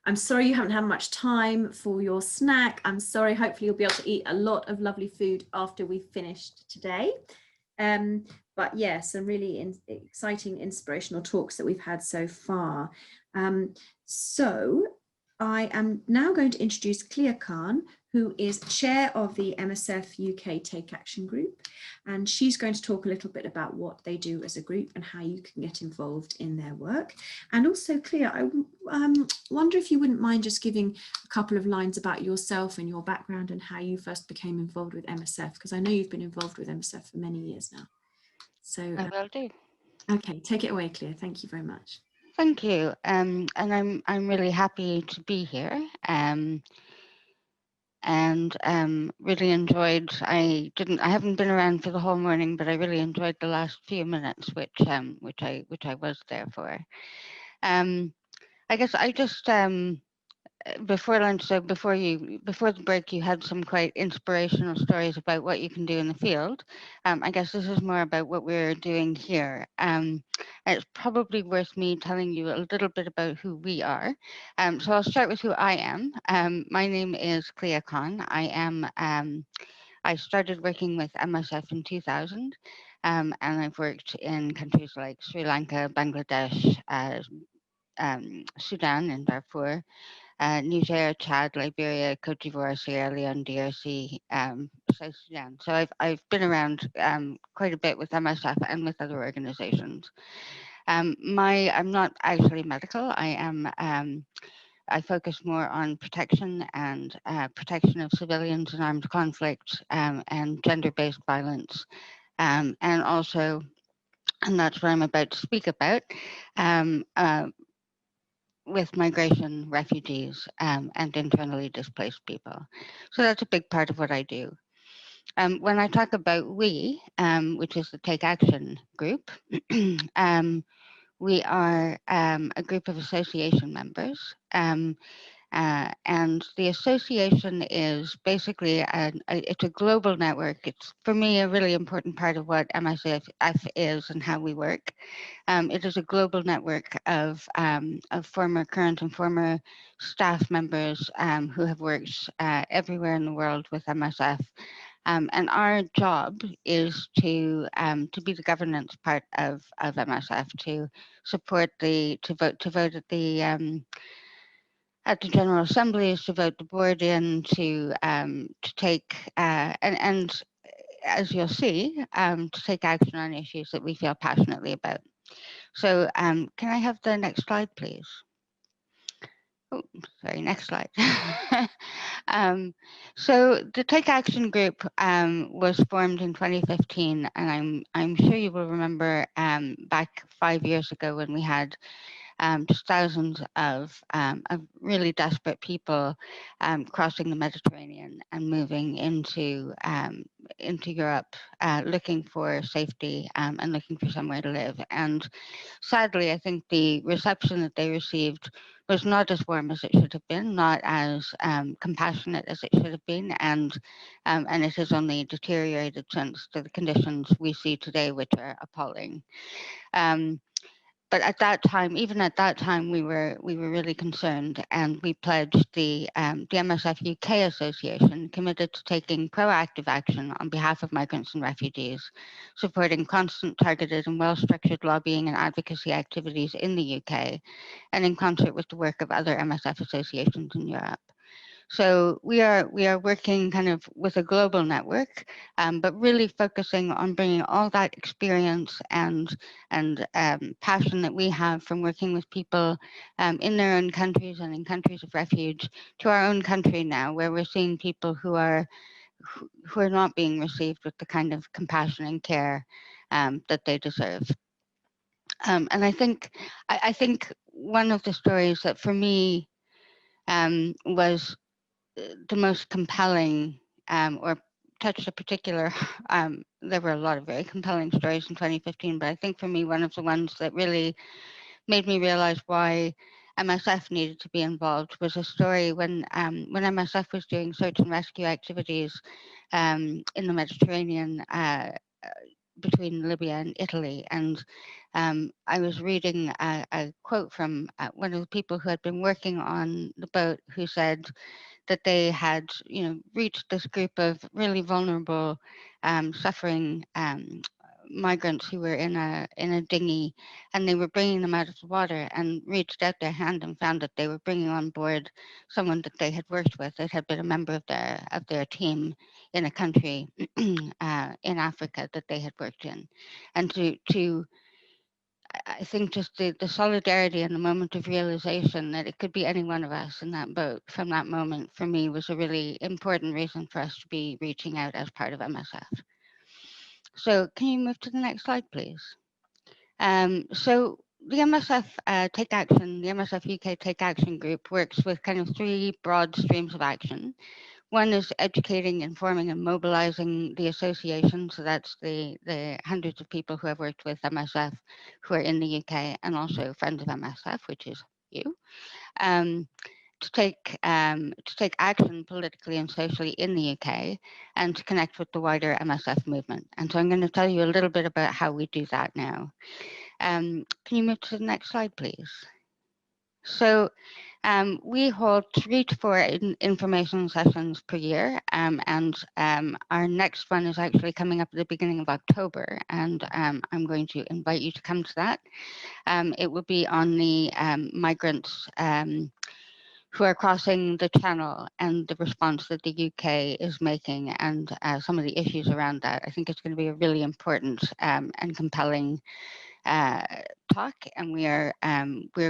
I'm sorry you haven't had much time for your snack. I'm sorry, hopefully you'll be able to eat a lot of lovely food after we've finished today. But yeah, some really exciting, inspirational talks that we've had so far. So I am now going to introduce Clea Kahn, who is chair of the MSF UK Take Action Group. And she's going to talk a little bit about what they do as a group and how you can get involved in their work. And also, Clea, I wonder if you wouldn't mind just giving a couple of lines about yourself and your background and how you first became involved with MSF, because I know you've been involved with MSF for many years now. So I will do. Okay, take it away, Clea. Thank you very much. Thank you. And I'm really happy to be here. And really enjoyed. I haven't been around for the whole morning, but I really enjoyed the last few minutes, which I was there for. I guess I just before lunch, so before the break, you had some quite inspirational stories about what you can do in the field. I guess this is more about what we're doing here. It's probably worth me telling you a little bit about who we are. So I'll start with who I am. My name is Clea Kahn. I started working with MSF in 2000, and I've worked in countries like Sri Lanka, Bangladesh, Sudan, and Darfur. Niger, Chad, Liberia, Cote d'Ivoire, Sierra Leone, DRC, South Sudan. So I've been around quite a bit with MSF and with other organizations. I'm not actually medical. I focus more on protection and protection of civilians in armed conflict and gender-based violence, and also, and that's what I'm about to speak about. With migration, refugees, and internally displaced people. So that's a big part of what I do. When I talk about we, which is the Take Action group, we are a group of association members. And the association is basically it's a global network. It's, for me, a really important part of what MSF is and how we work. It is a global network of former, current, and former staff members who have worked everywhere in the world with MSF. And our job is to be the governance part of MSF, to support to vote at the General Assemblies, to vote the board in, to take and as you'll see, to take action on issues that we feel passionately about. So can I have the next slide, please? Oh, sorry, next slide. So the Take Action Group was formed in 2015, and I'm sure you will remember back 5 years ago when we had just thousands of really desperate people crossing the Mediterranean and moving into Europe, looking for safety and looking for somewhere to live. And sadly, I think the reception that they received was not as warm as it should have been, not as compassionate as it should have been, and it has only deteriorated since to the conditions we see today, which are appalling. But at that time, even at that time, we were really concerned, and we pledged the MSF UK Association committed to taking proactive action on behalf of migrants and refugees, supporting constant, targeted, and well-structured lobbying and advocacy activities in the UK, and in concert with the work of other MSF associations in Europe. So we are working kind of with a global network, but really focusing on bringing all that experience and passion that we have from working with people in their own countries and in countries of refuge to our own country now, where we're seeing people who are not being received with the kind of compassion and care that they deserve. And I think one of the stories that for me was the most compelling or touched a particular, there were a lot of very compelling stories in 2015, but I think for me, one of the ones that really made me realize why MSF needed to be involved was a story when MSF was doing search and rescue activities in the Mediterranean between Libya and Italy. And I was reading a quote from one of the people who had been working on the boat, who said that they had, reached this group of really vulnerable, suffering migrants who were in a dinghy, and they were bringing them out of the water, and reached out their hand and found that they were bringing on board someone that they had worked with, that had been a member of their team in a country in Africa that they had worked in. And I think just the solidarity and the moment of realization that it could be any one of us in that boat from that moment, for me, was a really important reason for us to be reaching out as part of MSF. So can you move to the next slide, please? So the MSF Take Action, the MSF UK Take Action group works with kind of three broad streams of action. One is educating, informing, and mobilizing the association. So that's the hundreds of people who have worked with MSF who are in the UK, and also Friends of MSF, which is you, to take action politically and socially in the UK, and to connect with the wider MSF movement. And so I'm going to tell you a little bit about how we do that now. Can you move to the next slide, please? So we hold 3 to 4 information sessions per year, and our next one is actually coming up at the beginning of October, and I'm going to invite you to come to that. It will be on the migrants who are crossing the channel and the response that the UK is making, and some of the issues around that. I think it's going to be a really important and compelling talk, and we're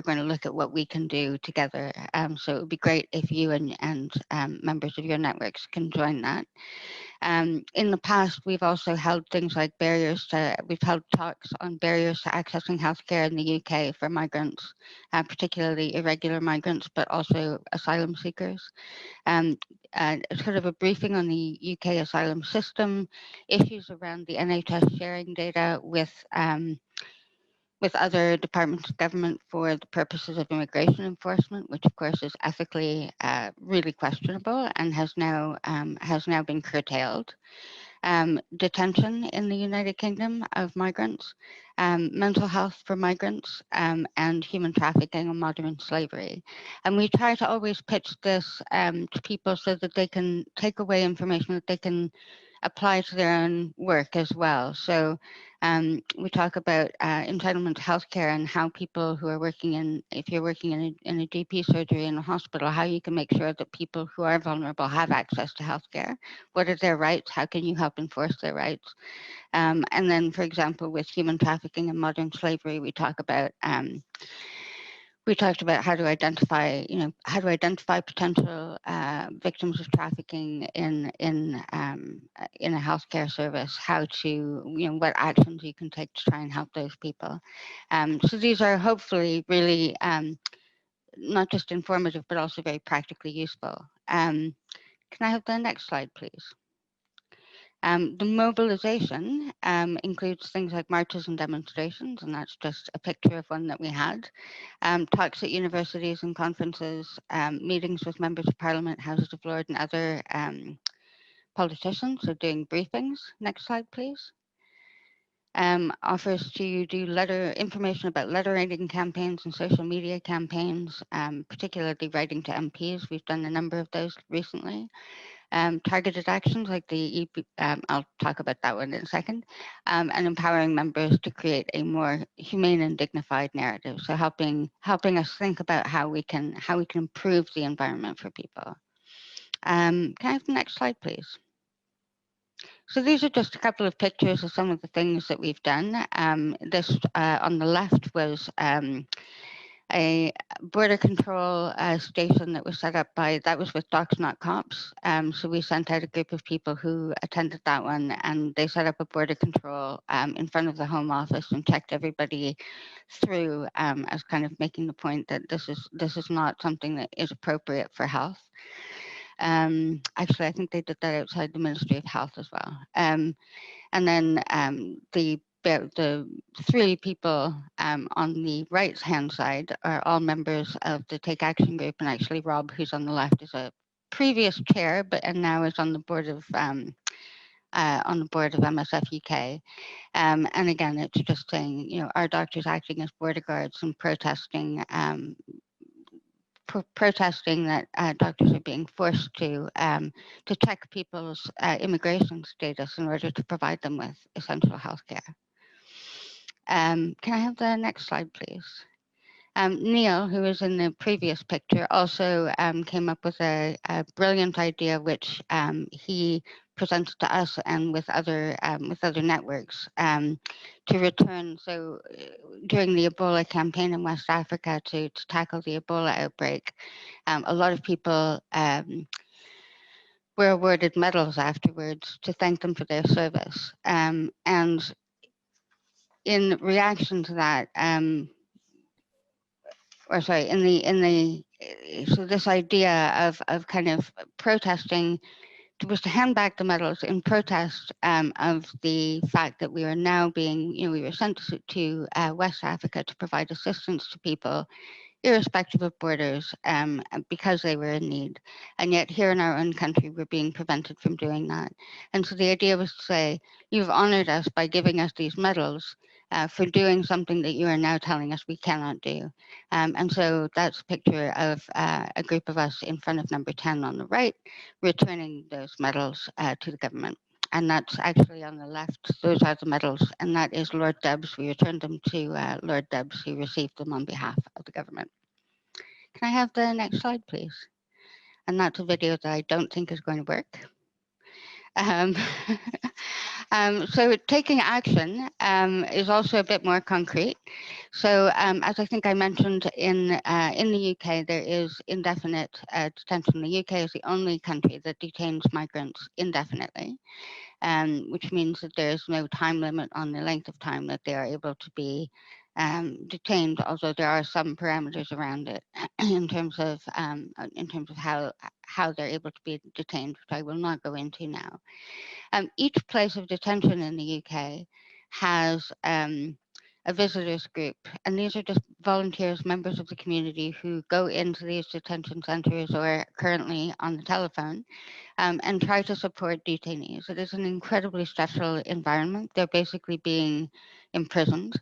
going to look at what we can do together. So it would be great if you and members of your networks can join that. In the past, we've also held things like we've held talks on barriers to accessing healthcare in the UK for migrants, particularly irregular migrants, but also asylum seekers. Sort of a briefing on the UK asylum system, issues around the NHS sharing data with other departments of government for the purposes of immigration enforcement, which of course is ethically really questionable and has now been curtailed. Detention in the United Kingdom of migrants, mental health for migrants, and human trafficking and modern slavery. And we try to always pitch this to people so that they can take away information that they can apply to their own work as well. So we talk about entitlement to healthcare, and how people who are working if you're working in a GP surgery in a hospital, how you can make sure that people who are vulnerable have access to healthcare. What are their rights? How can you help enforce their rights? And then, for example, with human trafficking and modern slavery, we talked about how to identify potential victims of trafficking in a healthcare service, how to, what actions you can take to try and help those people. So these are hopefully really not just informative, but also very practically useful. Can I have the next slide, please? The mobilization includes things like marches and demonstrations, and that's just a picture of one that we had. Talks at universities and conferences, meetings with members of parliament, houses of lords, and other politicians, so doing briefings. Next slide, please. Offers to do information about letter writing campaigns and social media campaigns, particularly writing to MPs. We've done a number of those recently. Targeted actions like I'll talk about that one in a second, and empowering members to create a more humane and dignified narrative. So helping us think about how we can improve the environment for people. Can I have the next slide, please? So these are just a couple of pictures of some of the things that we've done. This on the left was a border control station that was set up that was with Docs Not Cops. So we sent out a group of people who attended that one, and they set up a border control in front of the Home Office and checked everybody through, as kind of making the point that this is not something that is appropriate for health. Actually, I think they did that outside the Ministry of Health as well. And then the 3 people on the right-hand side are all members of the Take Action group, and actually Rob, who's on the left, is a previous chair, and now is on the board of on the board of MSF UK. And again, it's just saying, you know, our doctors acting as border guards and protesting protesting that doctors are being forced to check people's immigration status in order to provide them with essential healthcare. Can I have the next slide, please? Neil, who was in the previous picture, also came up with a brilliant idea, which he presented to us and with other networks to return. So during the Ebola campaign in West Africa to tackle the Ebola outbreak, a lot of people were awarded medals afterwards to thank them for their service. And in reaction to that, or sorry, so this idea of kind of protesting was to hand back the medals in protest of the fact that we are now being, you know, we were sent to West Africa to provide assistance to people irrespective of borders, because they were in need. And yet here in our own country, we're being prevented from doing that. And so the idea was to say, you've honored us by giving us these medals for doing something that you are now telling us we cannot do. And so that's a picture of a group of us in front of number 10 on the right, returning those medals to the government. And that's actually on the left. Those are the medals, and that is Lord Debs. We returned them to Lord Debs, who received them on behalf of the government. Can I have the next slide, please? And that's a video that I don't think is going to work. So taking action is also a bit more concrete. So as I think I mentioned, in the UK, there is indefinite detention. The UK is the only country that detains migrants indefinitely, which means that there is no time limit on the length of time that they are able to be detained, although there are some parameters around it in terms of how they're able to be detained, which I will not go into now. Each place of detention in the UK has a visitors group, and these are just volunteers, members of the community who go into these detention centres or currently on the telephone and try to support detainees. It is an incredibly stressful environment. They're basically being imprisoned.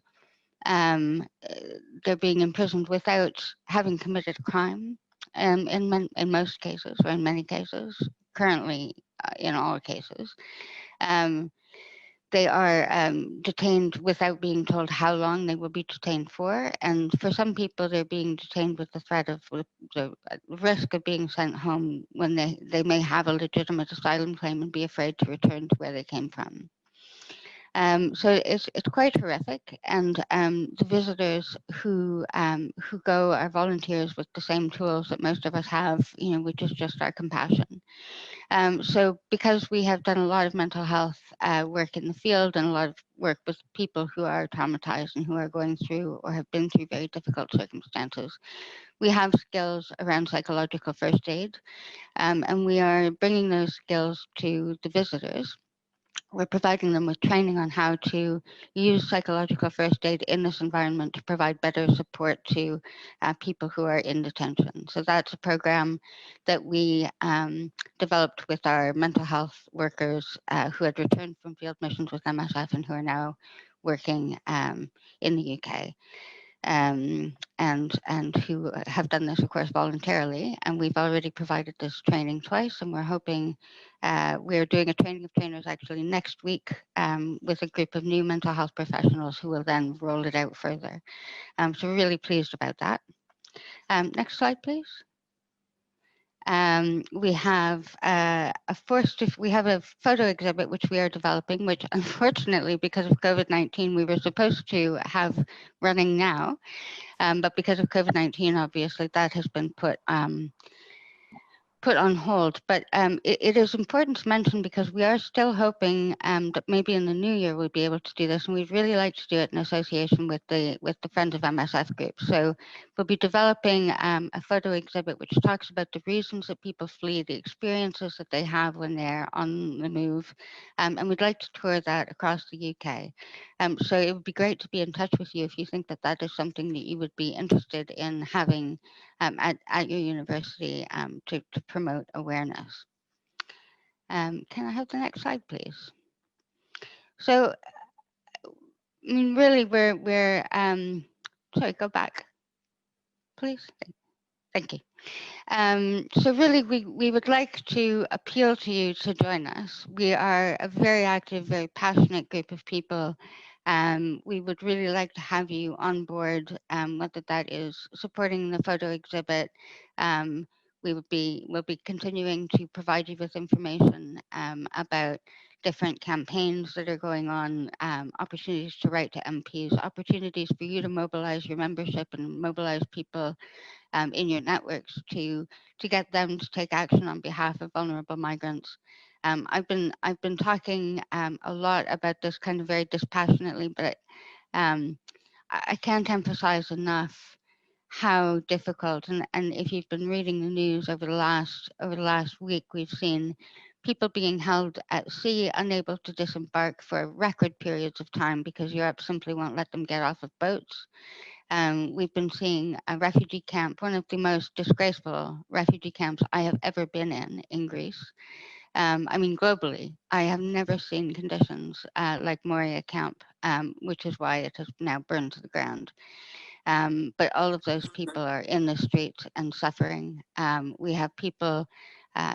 They're being imprisoned without having committed a crime in most cases, or in many cases, currently in all cases. They are detained without being told how long they will be detained for. And for some people, they're being detained with the threat of the risk of being sent home when they may have a legitimate asylum claim and be afraid to return to where they came from. So it's quite horrific, and the visitors who go are volunteers with the same tools that most of us have, you know, which is just our compassion. So because we have done a lot of mental health work in the field and a lot of work with people who are traumatized and who are going through or have been through very difficult circumstances, we have skills around psychological first aid, and we are bringing those skills to the visitors. We're providing them with training on how to use psychological first aid in this environment to provide better support to people who are in detention. So that's a program that we developed with our mental health workers who had returned from field missions with MSF and who are now working in the UK. And who have done this, of course, voluntarily. And we've already provided this training twice, and we're hoping we're doing a training of trainers actually next week with a group of new mental health professionals who will then roll it out further. So we're really pleased about that. Next slide, please. We have we have a photo exhibit which we are developing, which unfortunately, because of COVID-19, we were supposed to have running now, but because of COVID-19, obviously that has been put on hold. But it is important to mention because we are still hoping that maybe in the new year we'll be able to do this, and we'd really like to do it in association with the Friends of MSF group. So we'll be developing a photo exhibit which talks about the reasons that people flee, the experiences that they have when they're on the move, and we'd like to tour that across the UK. So it would be great to be in touch with you if you think that that is something that you would be interested in having at your university to promote awareness. Can I have the next slide, please? So, I mean, really, we're sorry, go back, please. Thank you. So really, we would like to appeal to you to join us. We are a very active, very passionate group of people. We would really like to have you on board, whether that is supporting the photo exhibit. We'll be continuing to provide you with information about different campaigns that are going on, opportunities to write to MPs, opportunities for you to mobilize your membership and mobilize people in your networks to get them to take action on behalf of vulnerable migrants. I've been talking a lot about this kind of very dispassionately, but I can't emphasize enough how difficult, and if you've been reading the news over the last week, we've seen people being held at sea, unable to disembark for record periods of time because Europe simply won't let them get off of boats. We've been seeing a refugee camp, one of the most disgraceful refugee camps I have ever been in Greece. I mean, globally, I have never seen conditions like Moria camp, which is why it has now burned to the ground. But all of those people are in the streets and suffering. We have people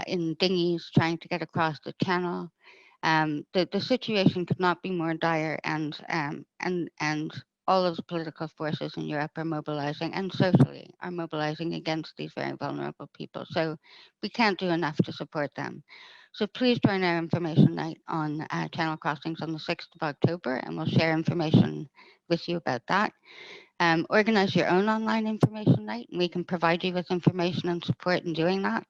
in dinghies trying to get across the channel. The situation could not be more dire, and all of the political forces in Europe are mobilizing, and socially are mobilizing against these very vulnerable people. So we can't do enough to support them. So please join our information night on Channel Crossings on the 6th of October, and we'll share information with you about that. Organize your own online information night, and we can provide you with information and support in doing that.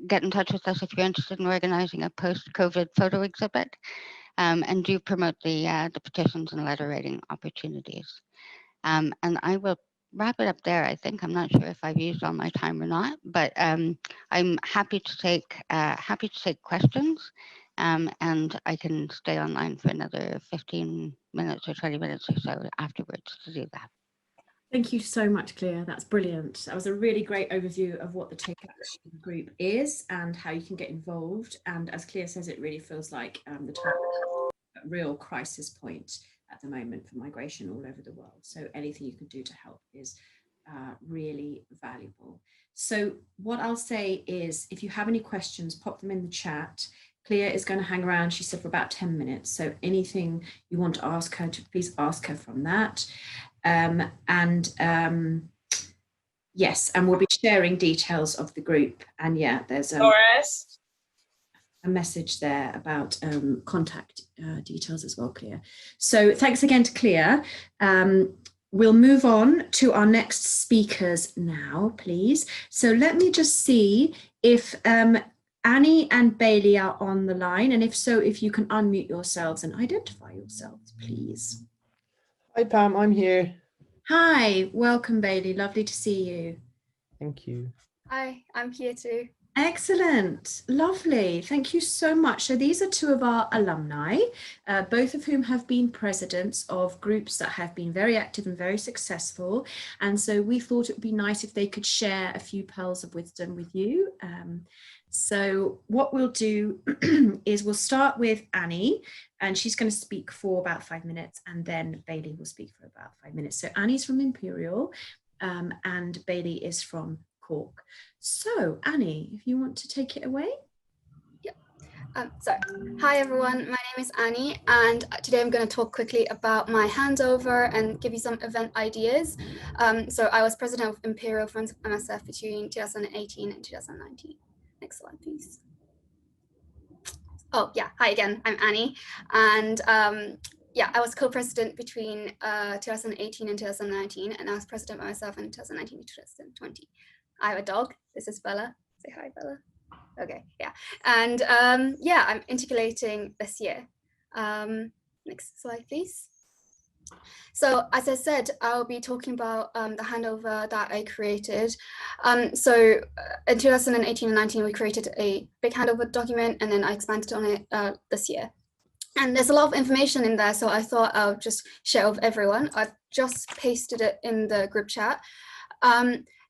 Get in touch with us if you're interested in organizing a post-COVID photo exhibit, and do promote the petitions and letter writing opportunities. And I will wrap it up there. I think I'm not sure if I've used all my time or not, but I'm happy to take questions, and I can stay online for another 15 minutes or 20 minutes or so afterwards to do that. Thank you so much, Clea. That's brilliant. That was a really great overview of what the Take Action group is and how you can get involved. And as Clea says, it really feels like the time is a real crisis point at the moment for migration all over the world. So anything you can do to help is really valuable. So what I'll say is, if you have any questions, pop them in the chat. Clea is going to hang around, she said, for about 10 minutes. So anything you want to ask her, please ask her from that. Yes, and we'll be sharing details of the group. And yeah, there's a message there about contact details as well, Clea. So thanks again to Clea. We'll move on to our next speakers now, please. So let me just see if Annie and Bailey are on the line. And if so, if you can unmute yourselves and identify yourselves, please. Hi, Pam, I'm here. Hi, welcome, Bailey. Lovely to see you. Thank you. Hi, I'm here too. Excellent. Lovely. Thank you so much. So these are two of our alumni, both of whom have been presidents of groups that have been very active and very successful. And so we thought it would be nice if they could share a few pearls of wisdom with you. So what we'll do is we'll start with Annie, and she's going to speak for about 5 minutes, and then Bailey will speak for about 5 minutes. So Annie's from Imperial, and Bailey is from Cork. So Annie, if you want to take it away. Hi everyone, my name is Annie, and today I'm going to talk quickly about my handover and give you some event ideas. So I was president of Imperial Friends of MSF between 2018 and 2019. Next slide, please. Oh yeah, hi again, I'm Annie, and yeah, I was co-president between 2018 and 2019, and I was president by myself in 2019 to 2020. I have a dog. This is Bella. Say hi, Bella. Okay, yeah, and yeah, I'm integrating this year. Next slide, please. So as I said, I'll be talking about the handover that I created. So in 2018 and 19, we created a big handover document, and then I expanded on it this year. And there's a lot of information in there, so I thought I'll just share with everyone. I've just pasted it in the group chat.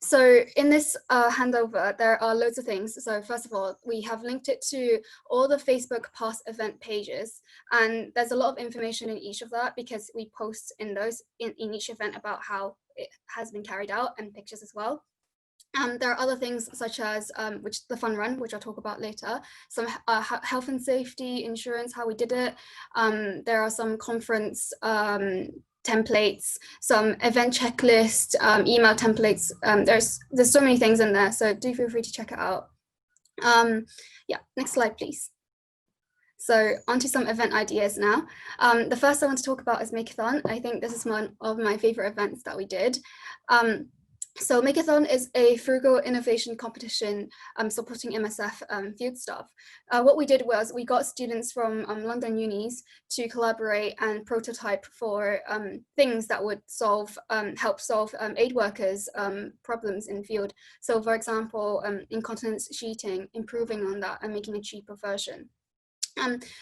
So in this handover, there are loads of things. So first of all, we have linked it to all the Facebook past event pages. And there's a lot of information in each of that because we post in those in each event about how it has been carried out and pictures as well. There are other things such as which the fun run, which I'll talk about later, some health and safety, insurance, how we did it. There are some conference templates, some event checklist, email templates. There's so many things in there, so do feel free to check it out. Yeah, next slide, please. So onto some event ideas now. The first I want to talk about is Makeathon. I think this is one of my favorite events that we did. So Makeathon is a frugal innovation competition supporting MSF field staff. What we did was we got students from London unis to collaborate and prototype for things that would help solve aid workers' problems in field. So for example, incontinence sheeting, improving on that and making a cheaper version.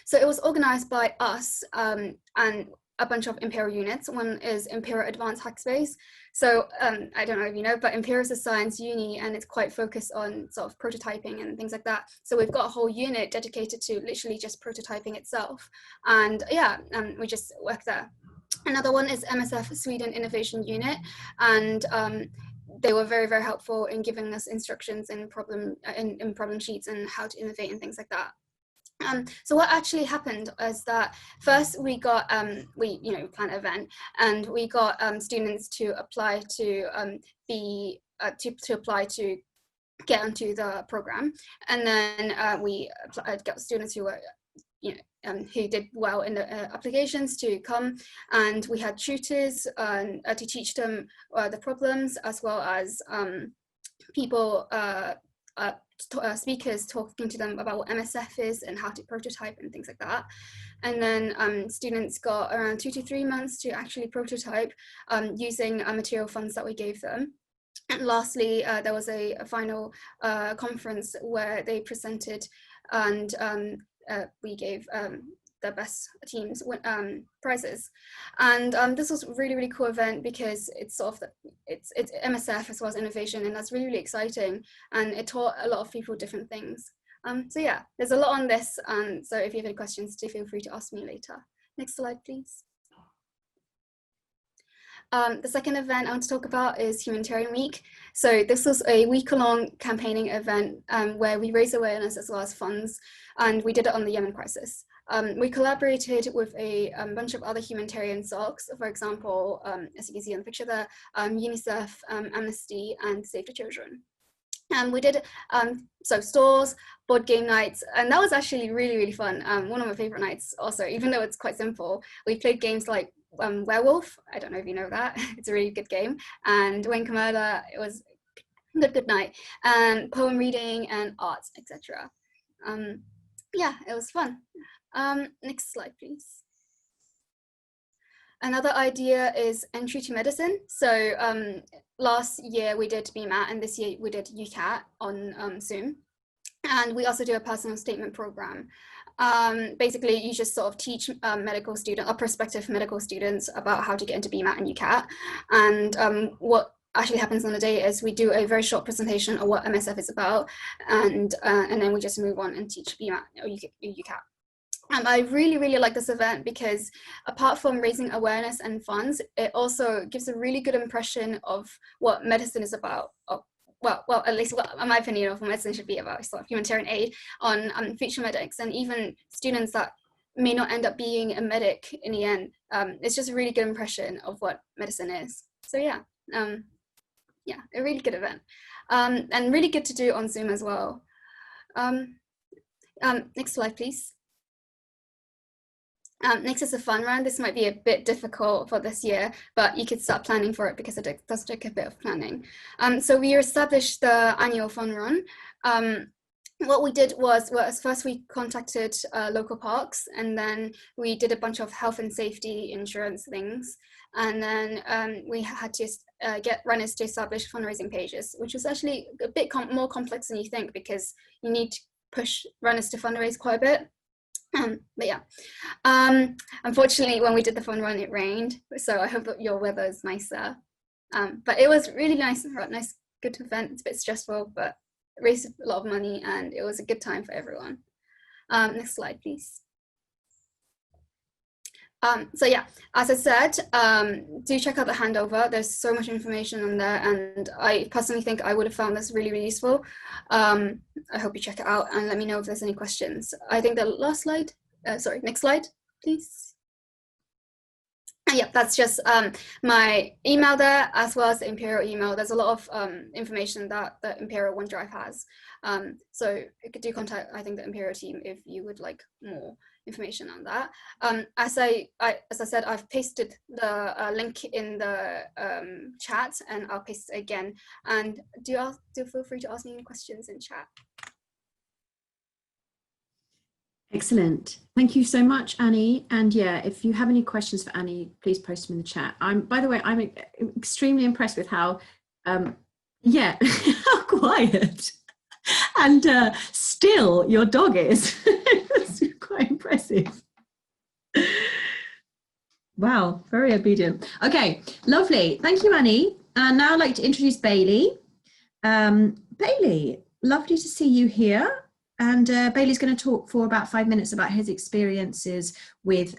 So it was organized by us and a bunch of Imperial units. One is Imperial Advanced Hackspace. So I don't know if you know, but Imperial is a science uni and it's quite focused on sort of prototyping and things like that. So we've got a whole unit dedicated to literally just prototyping itself. And yeah, we just work there. Another one is MSF Sweden Innovation Unit. And they were very, very helpful in giving us instructions in problem sheets and how to innovate and things like that. So what actually happened is that first we got we planned an event and we got students to apply to apply to get onto the program, and then we got students who were who did well in the applications to come, and we had tutors to teach them the problems, as well as people speakers talking to them about what MSF is and how to prototype and things like that. And then students got around 2 to 3 months to actually prototype using material funds that we gave them. And lastly, there was a final conference where they presented, and we gave the best teams prizes. And this was a really, really cool event because it's sort of it's MSF as well as innovation, and that's really, really exciting, and it taught a lot of people different things. So yeah, there's a lot on this, and so if you have any questions, do feel free to ask me later. Next slide, please. The second event I want to talk about is Humanitarian Week. So this was a week-long campaigning event where we raised awareness as well as funds, and we did it on the Yemen crisis. We collaborated with a bunch of other humanitarian SOCs, for example, as you can see on the picture there, UNICEF, Amnesty, and Save the Children. We did so stores, board game nights, and that was actually really, really fun. One of my favorite nights also, even though it's quite simple. We played games like Werewolf, I don't know if you know that, it's a really good game, and Wayne Commander, it was a good night, and poem reading and arts, etc. Yeah, it was fun. Next slide, please. Another idea is entry to medicine. So last year we did BMAT, and this year we did UCAT on Zoom. And we also do a personal statement program. Basically, you just sort of teach medical students or prospective medical students about how to get into BMAT and UCAT. And what actually happens on the day is we do a very short presentation of what MSF is about, and then we just move on and teach BMAT or UCAT. I really, really like this event because apart from raising awareness and funds, it also gives a really good impression of what medicine is about. Well, at least in my opinion of what medicine should be about, sort of humanitarian aid on future medics and even students that may not end up being a medic in the end. It's just a really good impression of what medicine is. So yeah, yeah, a really good event, and really good to do on Zoom as well. Next slide, please. Next is a fun run. This might be a bit difficult for this year, but you could start planning for it because it does take a bit of planning. So we established the annual fun run. What we did was first we contacted local parks, and then we did a bunch of health and safety insurance things. And then we had to get runners to establish fundraising pages, which was actually a bit more complex than you think because you need to push runners to fundraise quite a bit. But yeah, unfortunately, when we did the fun run, it rained. So I hope that your weather is nicer. But it was really nice, good event. It's a bit stressful, but raised a lot of money, and it was a good time for everyone. Next slide, please. So yeah, as I said, do check out the handover. There's so much information on there, and I personally think I would have found this really, really useful. I hope you check it out and let me know if there's any questions. I think the last slide, sorry, next slide, please. Yeah, that's just my email there, as well as the Imperial email. There's a lot of information that the Imperial OneDrive has. So you could do contact, I think, the Imperial team if you would like more information on that. As I said, I've pasted the link in the chat, and I'll paste it again. And do feel free to ask me any questions in chat. Excellent. Thank you so much, Annie. And yeah, if you have any questions for Annie, please post them in the chat. By the way, I'm extremely impressed with how, yeah, how quiet and still your dog is. It's quite impressive. Wow, very obedient. Okay, lovely. Thank you, Annie. And now I'd like to introduce Bailey. Bailey, lovely to see you here. And Bailey's going to talk for about 5 minutes about his experiences with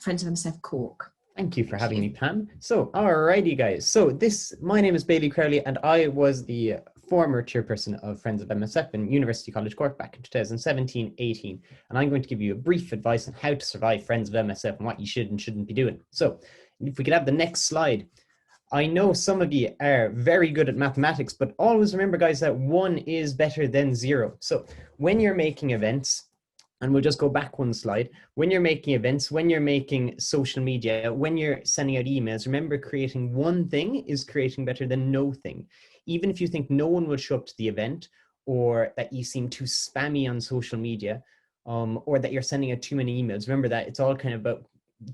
Friends of MSF Cork. Thank you for having me, Pam. So, alrighty, guys. So my name is Bailey Crowley, and I was the former chairperson of Friends of MSF in University College Cork back in 2017-18. And I'm going to give you a brief advice on how to survive Friends of MSF and what you should and shouldn't be doing. So, if we could have the next slide. I know some of you are very good at mathematics, but always remember, guys, that 1 is better than 0. So when you're making events, and we'll just go back one slide, when you're making events, when you're making social media, when you're sending out emails, remember, creating one thing is creating better than no thing. Even if you think no one will show up to the event, or that you seem too spammy on social media, or that you're sending out too many emails, remember that it's all kind of about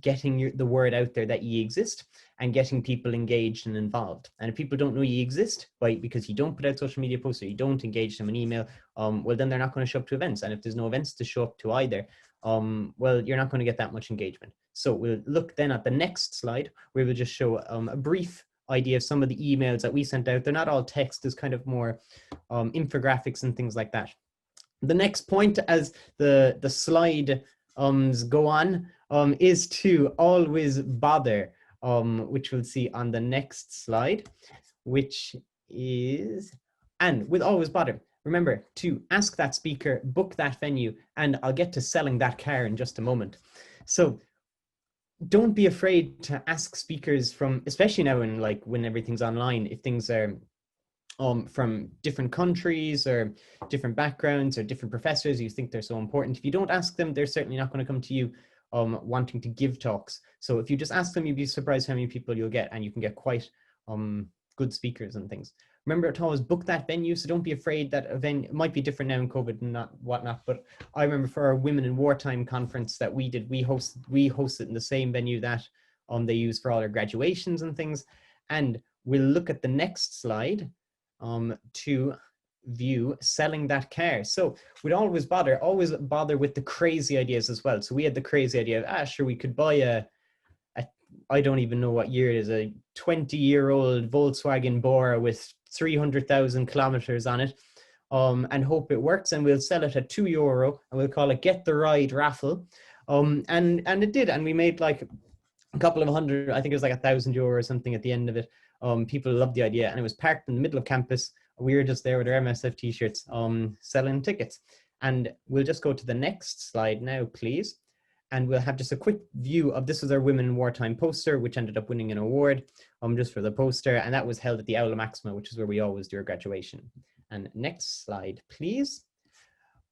getting the word out there that you exist and getting people engaged and involved. And if people don't know you exist because you don't put out social media posts or you don't engage them in email, well, then they're not going to show up to events. And if there's no events to show up to either, well, you're not going to get that much engagement. So we'll look then at the next slide, where we'll just show a brief idea of some of the emails that we sent out. They're not all text, there's kind of more infographics and things like that. The next point, as the slide go on, is to always bother, which we'll see on the next slide, which is, and with always bother, remember to ask that speaker, book that venue, and I'll get to selling that car in just a moment. So don't be afraid to ask speakers from, especially now when everything's online, if things are from different countries or different backgrounds or different professors, you think they're so important. If you don't ask them, they're certainly not going to come to you wanting to give talks. So if you just ask them, you'd be surprised how many people you'll get, and you can get quite good speakers and things. Remember to always book that venue, so don't be afraid that event. It might be different now in COVID and whatnot, but I remember for our Women in Wartime conference that we did, we hosted in the same venue that they use for all their graduations and things. And we'll look at the next slide to view selling that car. So we'd always bother with the crazy ideas as well. So we had the crazy idea of, sure, we could buy a I don't even know what year it is, a 20-year-old Volkswagen Bora with 300,000 kilometers on it, and hope it works, and we'll sell it at €2 and we'll call it Get the Ride Raffle. And it did, and we made like a couple of hundred, I think it was like €1,000 or something at the end of it. People loved the idea, and it was parked in the middle of campus. We were just there with our MSF t-shirts selling tickets. And we'll just go to the next slide now, please. And we'll have just a quick view of, this was our Women in Wartime poster, which ended up winning an award just for the poster. And that was held at the Aula Maxima, which is where we always do our graduation. And next slide, please.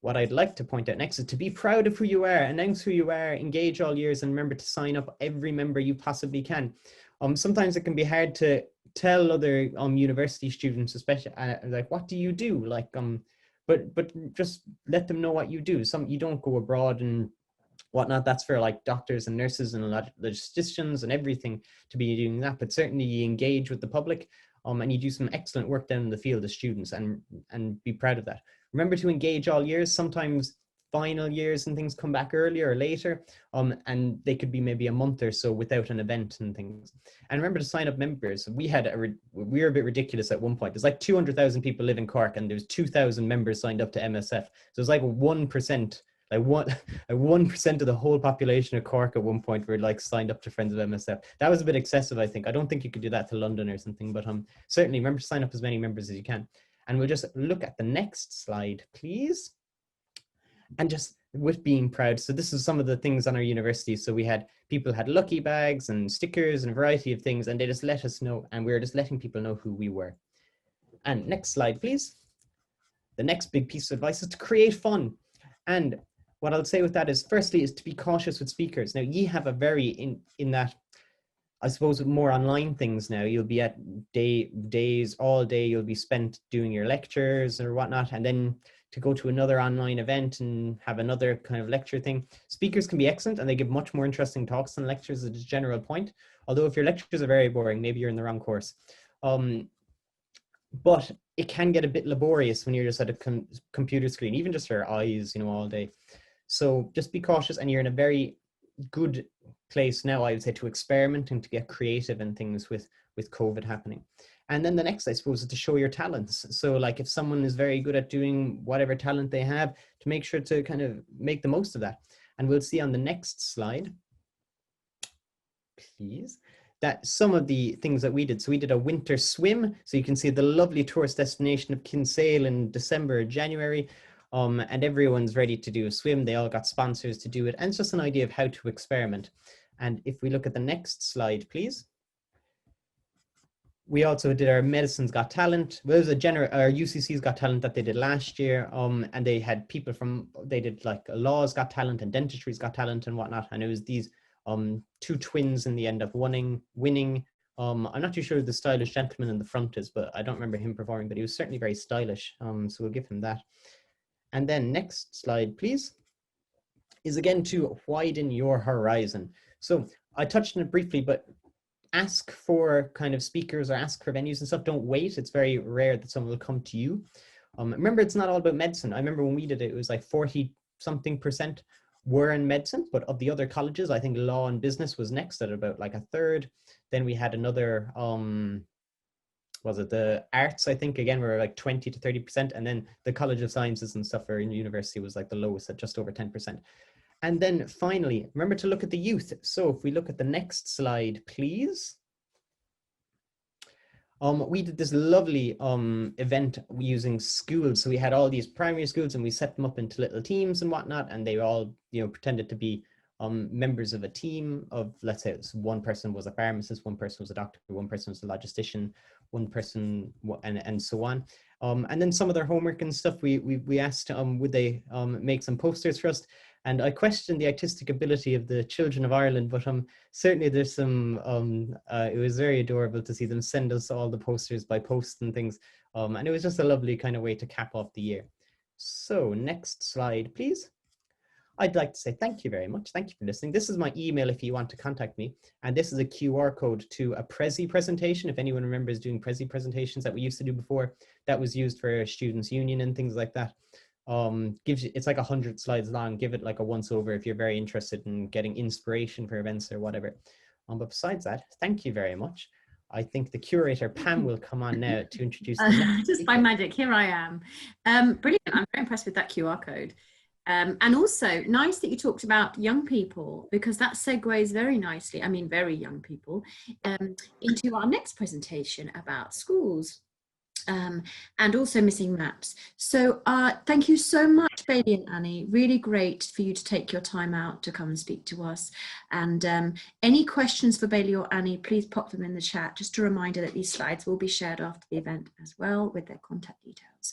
What I'd like to point out next is to be proud of who you are, announce who you are, engage all years, and remember to sign up every member you possibly can. Sometimes it can be hard to tell other university students, especially like, what do you do? Like, but just let them know what you do. You don't go abroad and whatnot. That's for like doctors and nurses and a lot of logisticians and everything to be doing that. But certainly you engage with the public, and you do some excellent work down in the field as students, and be proud of that. Remember to engage all years. Sometimes final years and things come back earlier or later, and they could be maybe a month or so without an event and things. And remember to sign up members. We were a bit ridiculous at one point. There's like 200,000 people live in Cork, and there's 2,000 members signed up to MSF. So it's like 1%. Like 1% of the whole population of Cork at one point were like signed up to Friends of MSF. That was a bit excessive, I think. I don't think you could do that to London or something, but certainly remember to sign up as many members as you can. And we'll just look at the next slide, please. And just with being proud. So this is some of the things on our university. So people had lucky bags and stickers and a variety of things, and they just let us know, and we were just letting people know who we were. And next slide, please. The next big piece of advice is to create fun. And what I'll say with that is, firstly, is to be cautious with speakers. Now, ye have a very, in that, I suppose, with more online things now, you'll be at days, all day, you'll be spent doing your lectures or whatnot, and then to go to another online event and have another kind of lecture thing. Speakers can be excellent, and they give much more interesting talks than lectures as a general point. Although if your lectures are very boring, maybe you're in the wrong course. But it can get a bit laborious when you're just at a computer screen, even just for your eyes, all day. So just be cautious, and you're in a very good place now, I would say, to experiment and to get creative and things with COVID happening. And then the next, I suppose, is to show your talents. So like if someone is very good at doing whatever talent they have, to make sure to kind of make the most of that. And we'll see on the next slide, please, that some of the things that we did. So we did a winter swim. So you can see the lovely tourist destination of Kinsale in December, January. And everyone's ready to do a swim. They all got sponsors to do it. And it's just an idea of how to experiment. And if we look at the next slide, please. We also did our Medicines Got Talent. Well, it was our UCC's Got Talent that they did last year. And they had people they did like Laws Got Talent and Dentistry's Got Talent and whatnot. And it was these two twins in the end up winning. I'm not too sure who the stylish gentleman in the front is, but I don't remember him performing, but he was certainly very stylish. So we'll give him that. And then next slide, please, is again to widen your horizon. So I touched on it briefly, but ask for kind of speakers or ask for venues and stuff. Don't wait. It's very rare that someone will come to you. Remember, it's not all about medicine. I remember when we did it, it was like 40-something% were in medicine, but of the other colleges, I think law and business was next at about like a third. Then we had another, was it the arts? I think again, we were like 20 to 30%. And then the College of Sciences and stuff in university was like the lowest at just over 10%. And then finally, remember to look at the youth. So if we look at the next slide, please. We did this lovely event using schools. So we had all these primary schools and we set them up into little teams and whatnot. And they all, pretended to be members of a team of, let's say, one person was a pharmacist, one person was a doctor, one person was a logistician, one person, and so on. And then some of their homework and stuff, we asked, would they make some posters for us? And I questioned the artistic ability of the children of Ireland, but certainly there's some, it was very adorable to see them send us all the posters by post and things. And it was just a lovely kind of way to cap off the year. So next slide, please. I'd like to say thank you very much. Thank you for listening. This is my email if you want to contact me. And this is a QR code to a Prezi presentation. If anyone remembers doing Prezi presentations that we used to do before, that was used for Students' Union and things like that. It's like 100 slides long. Give it like a once over if you're very interested in getting inspiration for events or whatever. But besides that, thank you very much. I think the curator, Pam, will come on now to introduce the next just by magic, here I am. Brilliant. I'm very impressed with that QR code. And also nice that you talked about young people, because that segues very nicely, I mean, very young people, into our next presentation about schools. And also missing maps. So thank you so much, Bailey and Annie. Really great for you to take your time out to come and speak to us. And any questions for Bailey or Annie, please pop them in the chat. Just a reminder that these slides will be shared after the event as well with their contact details.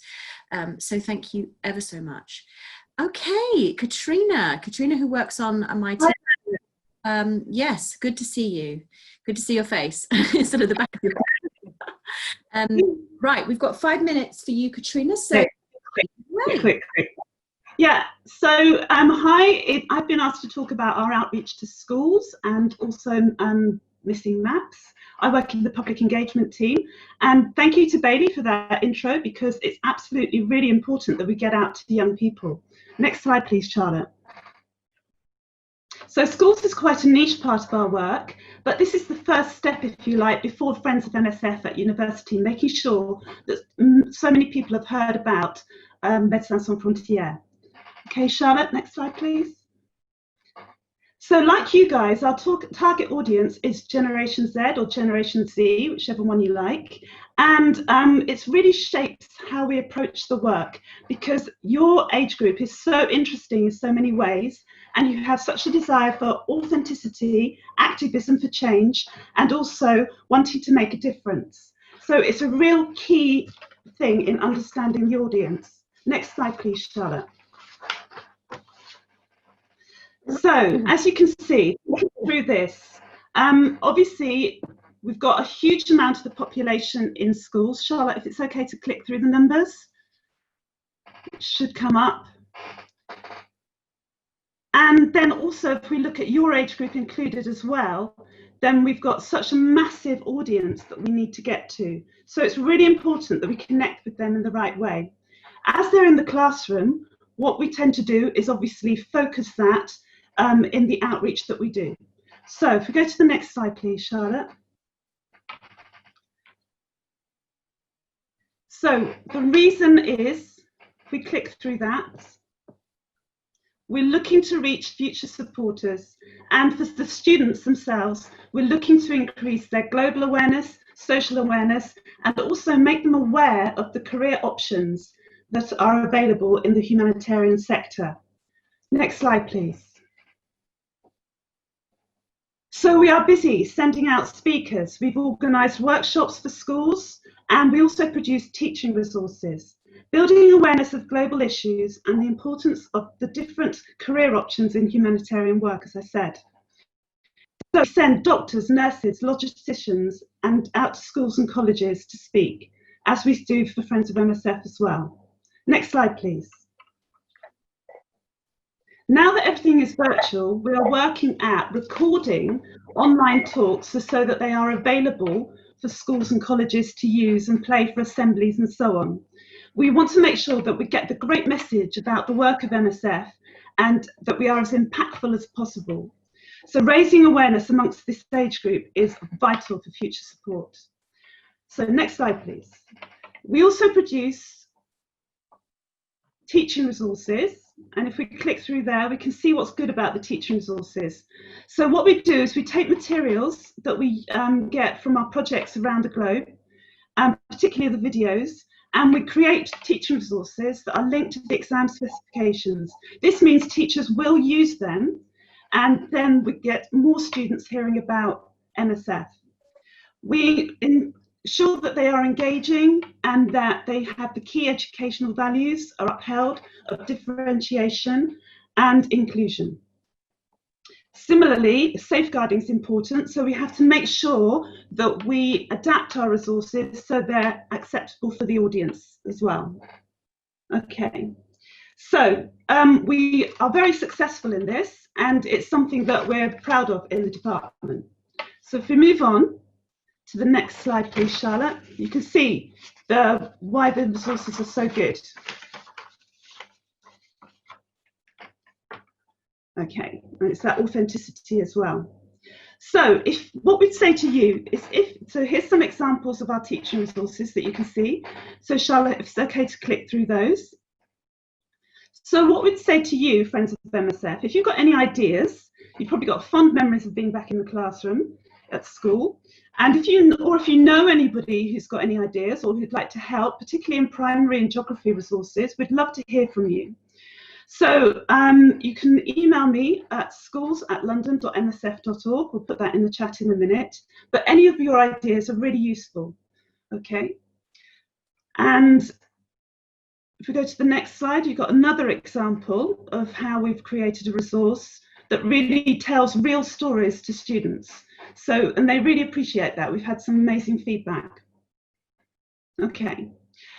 So thank you ever so much. Okay, Katrina who works on my team. Yes, good to see you. Good to see your face instead of the back of your head. Right, we've got 5 minutes for you, Katrina. So quick. Yeah, so hi, I've been asked to talk about our outreach to schools and also missing maps. I work in the public engagement team. And thank you to Bailey for that intro, because it's absolutely really important that we get out to the young people. Next slide, please, Charlotte. So schools is quite a niche part of our work, but this is the first step, if you like, before Friends of MSF at university, making sure that so many people have heard about Médecins Sans Frontières. Okay, Charlotte, next slide, please. So like you guys, our target audience is Generation Z or Generation Z, whichever one you like. And it's really shapes how we approach the work, because your age group is so interesting in so many ways, and you have such a desire for authenticity, activism for change, and also wanting to make a difference. So it's a real key thing in understanding the audience. Next slide, please, Charlotte. So, as you can see through this, obviously, we've got a huge amount of the population in schools. Charlotte, if it's okay to click through the numbers, it should come up. And then also, if we look at your age group included as well, then we've got such a massive audience that we need to get to. So it's really important that we connect with them in the right way. As they're in the classroom, what we tend to do is obviously focus that in the outreach that we do. So if we go to the next slide, please, Charlotte. So the reason is, if we click through that, we're looking to reach future supporters, and for the students themselves, we're looking to increase their global awareness, social awareness, and also make them aware of the career options that are available in the humanitarian sector. Next slide, please. So we are busy sending out speakers. We've organised workshops for schools, and we also produce teaching resources, building awareness of global issues and the importance of the different career options in humanitarian work, as I said. So we send doctors, nurses, logisticians, and out to schools and colleges to speak, as we do for Friends of MSF as well. Next slide, please. Now that everything is virtual, we are working at recording online talks so that they are available for schools and colleges to use and play for assemblies and so on. We want to make sure that we get the great message about the work of MSF and that we are as impactful as possible. So raising awareness amongst this age group is vital for future support. So next slide, please. We also produce teaching resources. And if we click through there, we can see what's good about the teaching resources. So what we do is we take materials that we get from our projects around the globe, particularly the videos, and we create teaching resources that are linked to the exam specifications. This means teachers will use them, and then we get more students hearing about MSF. We ensure that they are engaging and that they have the key educational values are upheld of differentiation and inclusion. Similarly, safeguarding is important, so we have to make sure that we adapt our resources so they're acceptable for the audience as well. Okay, so we are very successful in this, and it's something that we're proud of in the department. So if we move on to the next slide, please, Charlotte, you can see why the resources are so good. Okay, and it's that authenticity as well. So what we'd say to you is so here's some examples of our teaching resources that you can see. So Charlotte, if it's okay to click through those. So what we'd say to you, friends of MSF, if you've got any ideas, you've probably got fond memories of being back in the classroom at school. And if you know anybody who's got any ideas or who'd like to help, particularly in primary and geography resources, we'd love to hear from you. So you can email me at schools@london.msf.org. We'll put that in the chat in a minute. But any of your ideas are really useful. Okay. And if we go to the next slide, you've got another example of how we've created a resource that really tells real stories to students. So, and they really appreciate that. We've had some amazing feedback. Okay.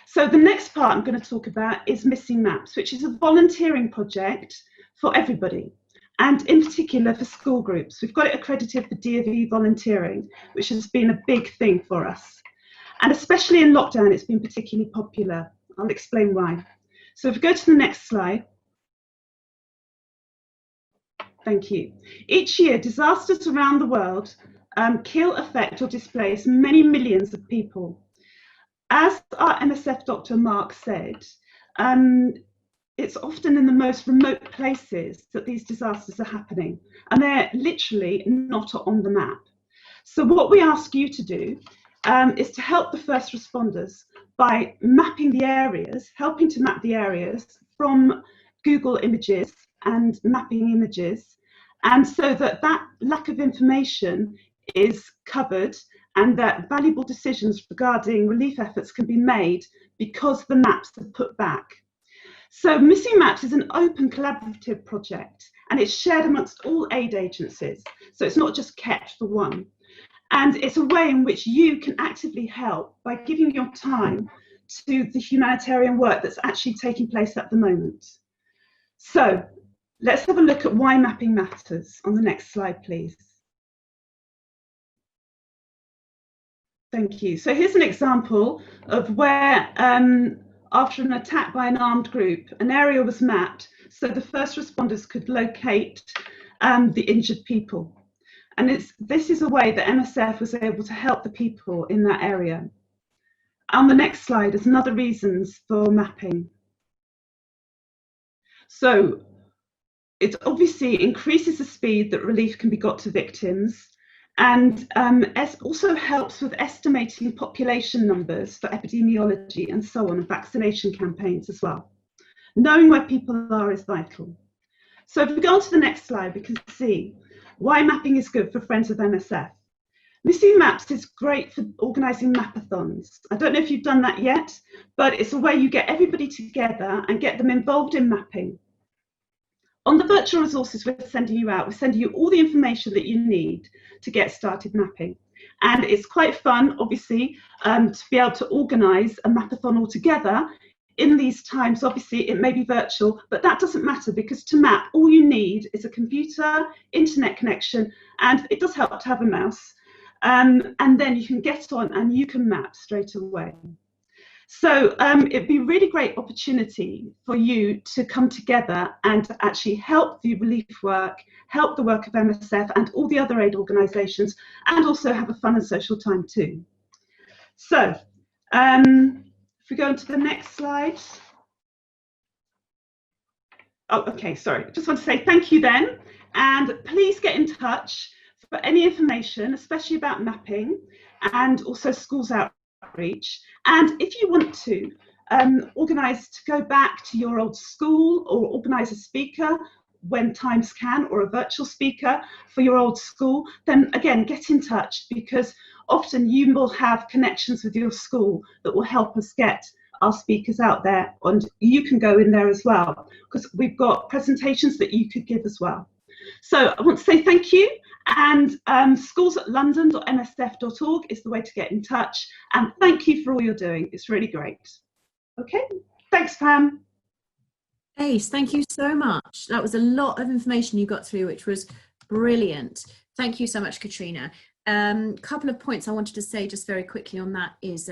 So the next part I'm going to talk about is Missing Maps, which is a volunteering project for everybody. and in particular for school groups. We've got it accredited for D&V volunteering, which has been a big thing for us. And especially in lockdown, it's been particularly popular. I'll explain why. So if we go to the next slide. Thank you. Each year, disasters around the world kill, affect or displace many millions of people. As our MSF Dr. Mark said, it's often in the most remote places that these disasters are happening, and they're literally not on the map. So what we ask you to do is to help the first responders by mapping the areas, helping to map the areas from Google Images and mapping images, and so that that lack of information is covered and that valuable decisions regarding relief efforts can be made because the maps are put back. So Missing Maps is an open collaborative project and it's shared amongst all aid agencies. So it's not just kept for one. And it's a way in which you can actively help by giving your time to the humanitarian work that's actually taking place at the moment. So let's have a look at why mapping matters on the next slide, please. Thank you. So here's an example of where, after an attack by an armed group, an area was mapped so the first responders could locate the injured people. And this is a way that MSF was able to help the people in that area. On the next slide is another reasons for mapping. So it obviously increases the speed that relief can be got to victims, and it also helps with estimating population numbers for epidemiology and so on, and vaccination campaigns as well. Knowing where people are is vital. So if we go on to the next slide, we can see why mapping is good for Friends of MSF. Missing Maps is great for organising mapathons. I don't know if you've done that yet, but it's a way you get everybody together and get them involved in mapping. On the virtual resources we're sending you out, we're sending you all the information that you need to get started mapping. And it's quite fun, obviously, to be able to organise a mapathon all together. In these times, obviously, it may be virtual, but that doesn't matter because to map, all you need is a computer, internet connection, and it does help to have a mouse. And then you can get on and you can map straight away. So it'd be a really great opportunity for you to come together and actually help the relief work, help the work of MSF and all the other aid organisations, and also have a fun and social time too. So if we go on to the next slide. Oh, okay, sorry. Just want to say thank you then, and please get in touch for any information, especially about mapping and also schools outreach. And if you want to organise to go back to your old school or organise a speaker when times can, or a virtual speaker for your old school, then again, get in touch, because often you will have connections with your school that will help us get our speakers out there, and you can go in there as well, because we've got presentations that you could give as well. So I want to say thank you, and schools@london.msf.org is the way to get in touch, and thank you for all you're doing. It's really great. Okay, thanks, Pam. Ace, thank you so much. That was a lot of information you got through, which was brilliant. Thank you so much, Katrina. Couple of points I wanted to say just very quickly on that is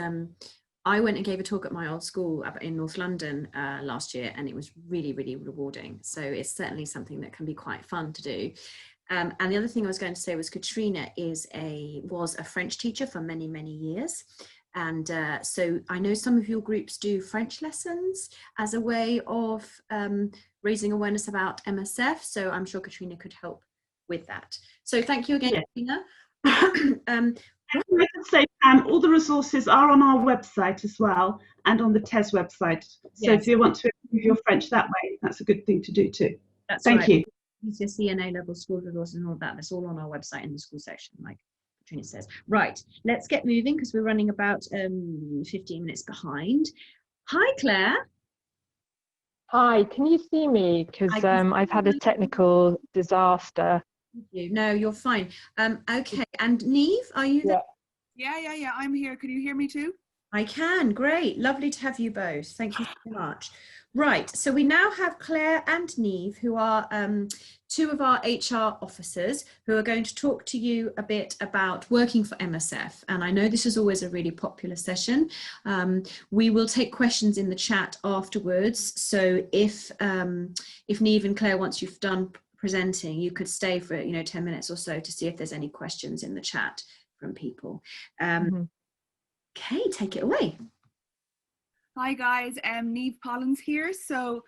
I went and gave a talk at my old school in North London last year, and it was really, really rewarding. So it's certainly something that can be quite fun to do. And the other thing I was going to say was Katrina was a French teacher for many, many years. And so I know some of your groups do French lessons as a way of raising awareness about MSF. So I'm sure Katrina could help with that. So thank you again, Katrina. I could say, all the resources are on our website as well, and on the TES website. So if you want to improve your French that way, that's a good thing to do too. Thank you. GCSE and A-level school resources and all that, that's all on our website in the school section, like Katrina says. Right, let's get moving because we're running about 15 minutes behind. Hi, Claire. Hi, can you see me? Because I've had a technical disaster. No, you're fine. Okay, and Niamh, are you there? Yeah, I'm here. Can you hear me too? I can. Great. Lovely to have you both. Thank you so much. Right. So we now have Clea and Niamh, who are two of our HR officers who are going to talk to you a bit about working for MSF. And I know this is always a really popular session. We will take questions in the chat afterwards. So if Niamh and Clea, once you've done presenting, you could stay for 10 minutes or so to see if there's any questions in the chat from people. Okay, take it away. Hi guys, Niamh Pollins here. So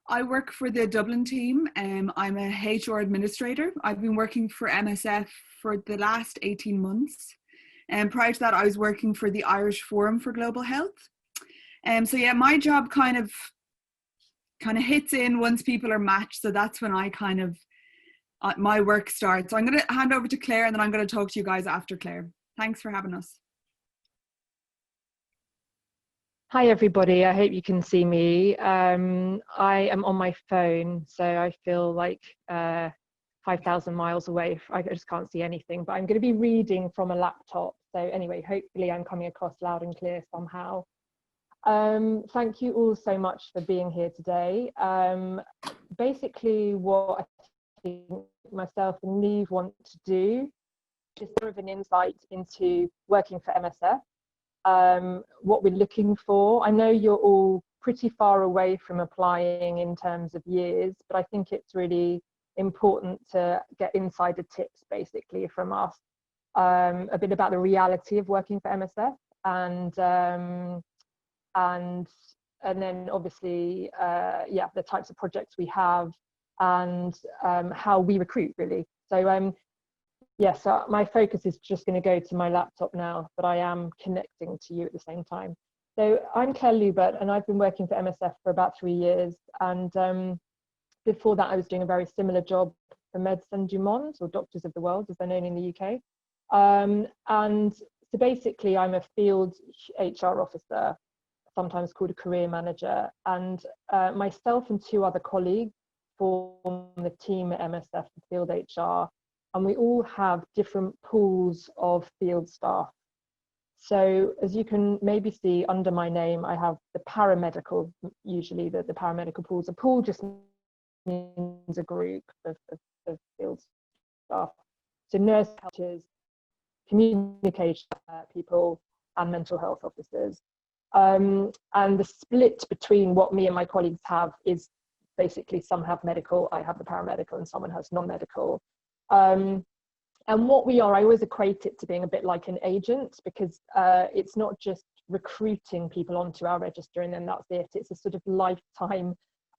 I work for the Dublin team. I'm a HR administrator. I've been working for MSF for the last 18 months. And prior to that, I was working for the Irish Forum for Global Health. So yeah, my job kind of hits in once people are matched. So that's when I my work starts. So I'm going to hand over to Claire, and then I'm going to talk to you guys after Claire. Thanks for having us. Hi everybody, I hope you can see me. I am on my phone, so I feel like 5,000 miles away. I just can't see anything, but I'm going to be reading from a laptop. So anyway, hopefully I'm coming across loud and clear somehow. Thank you all so much for being here today. Basically what I think myself and Niamh want to do is sort of an insight into working for MSF. What we're looking for. I know you're all pretty far away from applying in terms of years, but I think it's really important to get insider tips basically from us, a bit about the reality of working for MSF, and then obviously the types of projects we have, and how we recruit really. So yes, so my focus is just going to go to my laptop now, but I am connecting to you at the same time. So I'm Clea Lubert, and I've been working for MSF for about 3 years. And before that, I was doing a very similar job for Médecins, or Doctors of the World, as they're known in the UK. And so basically, I'm a field HR officer, sometimes called a career manager. And myself and 2 other colleagues form the team at MSF for field HR. And we all have different pools of field staff. So as you can maybe see under my name, I have the paramedical, usually the paramedical pools. A pool just means a group of field staff. So nurse coaches, communication people, and mental health officers. And the split between what me and my colleagues have is basically some have medical, I have the paramedical, and someone has non-medical. And what we are, I always equate it to being a bit like an agent, because it's not just recruiting people onto our register and then that's it. It's a sort of lifetime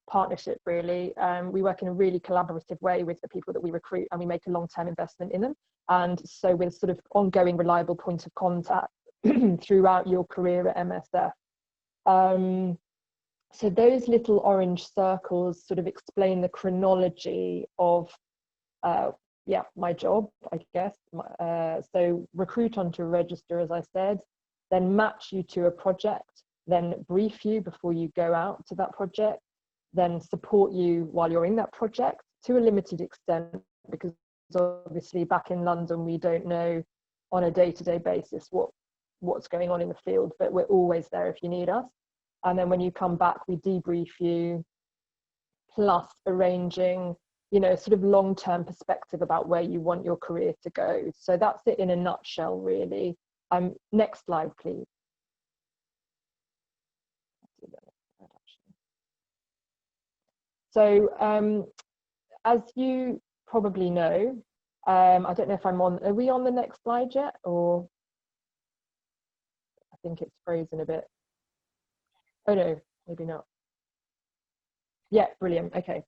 partnership, really. We work in a really collaborative way with the people that we recruit, and we make a long-term investment in them. And so we're sort of ongoing, reliable point of contact throughout your career at MSF. So those little orange circles sort of explain the chronology of my job, I guess. So recruit onto a register, as I said, then match you to a project, then brief you before you go out to that project, then support you while you're in that project to a limited extent, because obviously back in London, we don't know on a day-to-day basis what's going on in the field, but we're always there if you need us. And then when you come back, we debrief you, plus arranging sort of long-term perspective about where you want your career to go. So that's it in a nutshell, really. Next slide, please. So as you probably know, I don't know if are we on the next slide yet? Or I think it's frozen a bit. Oh no, maybe not. Yeah, brilliant, okay.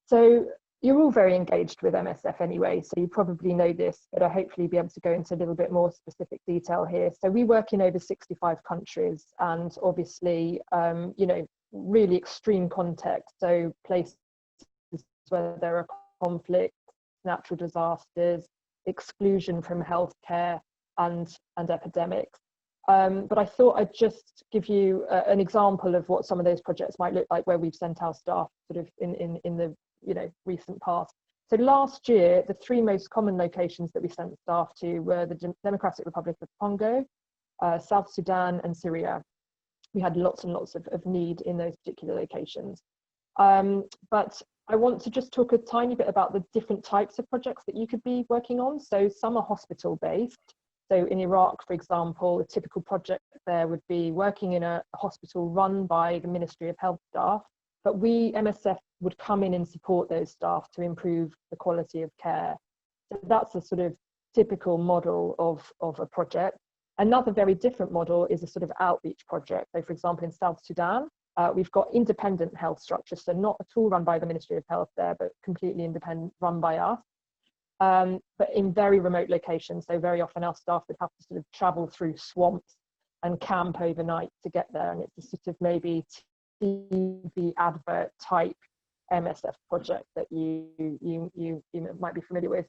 So you're all very engaged with MSF anyway, so you probably know this, but I'll hopefully be able to go into a little bit more specific detail here. So we work in over 65 countries, and obviously, really extreme context. So places where there are conflicts, natural disasters, exclusion from healthcare, and epidemics. But I thought I'd just give you an example of what some of those projects might look like, where we've sent our staff sort of in the recent past. So last year, the 3 most common locations that we sent staff to were the Democratic Republic of Congo, South Sudan and Syria. We had lots and lots of need in those particular locations. But I want to just talk a tiny bit about the different types of projects that you could be working on. So some are hospital based. So in Iraq, for example, a typical project there would be working in a hospital run by the Ministry of Health staff, but we, MSF, would come in and support those staff to improve the quality of care. So that's a sort of typical model of a project. Another very different model is a sort of outreach project. So for example, in South Sudan, we've got independent health structures, so not at all run by the Ministry of Health there, but completely independent, run by us. But in very remote locations, so very often our staff would have to sort of travel through swamps and camp overnight to get there, and it's a sort of maybe TV advert type MSF project that you might be familiar with.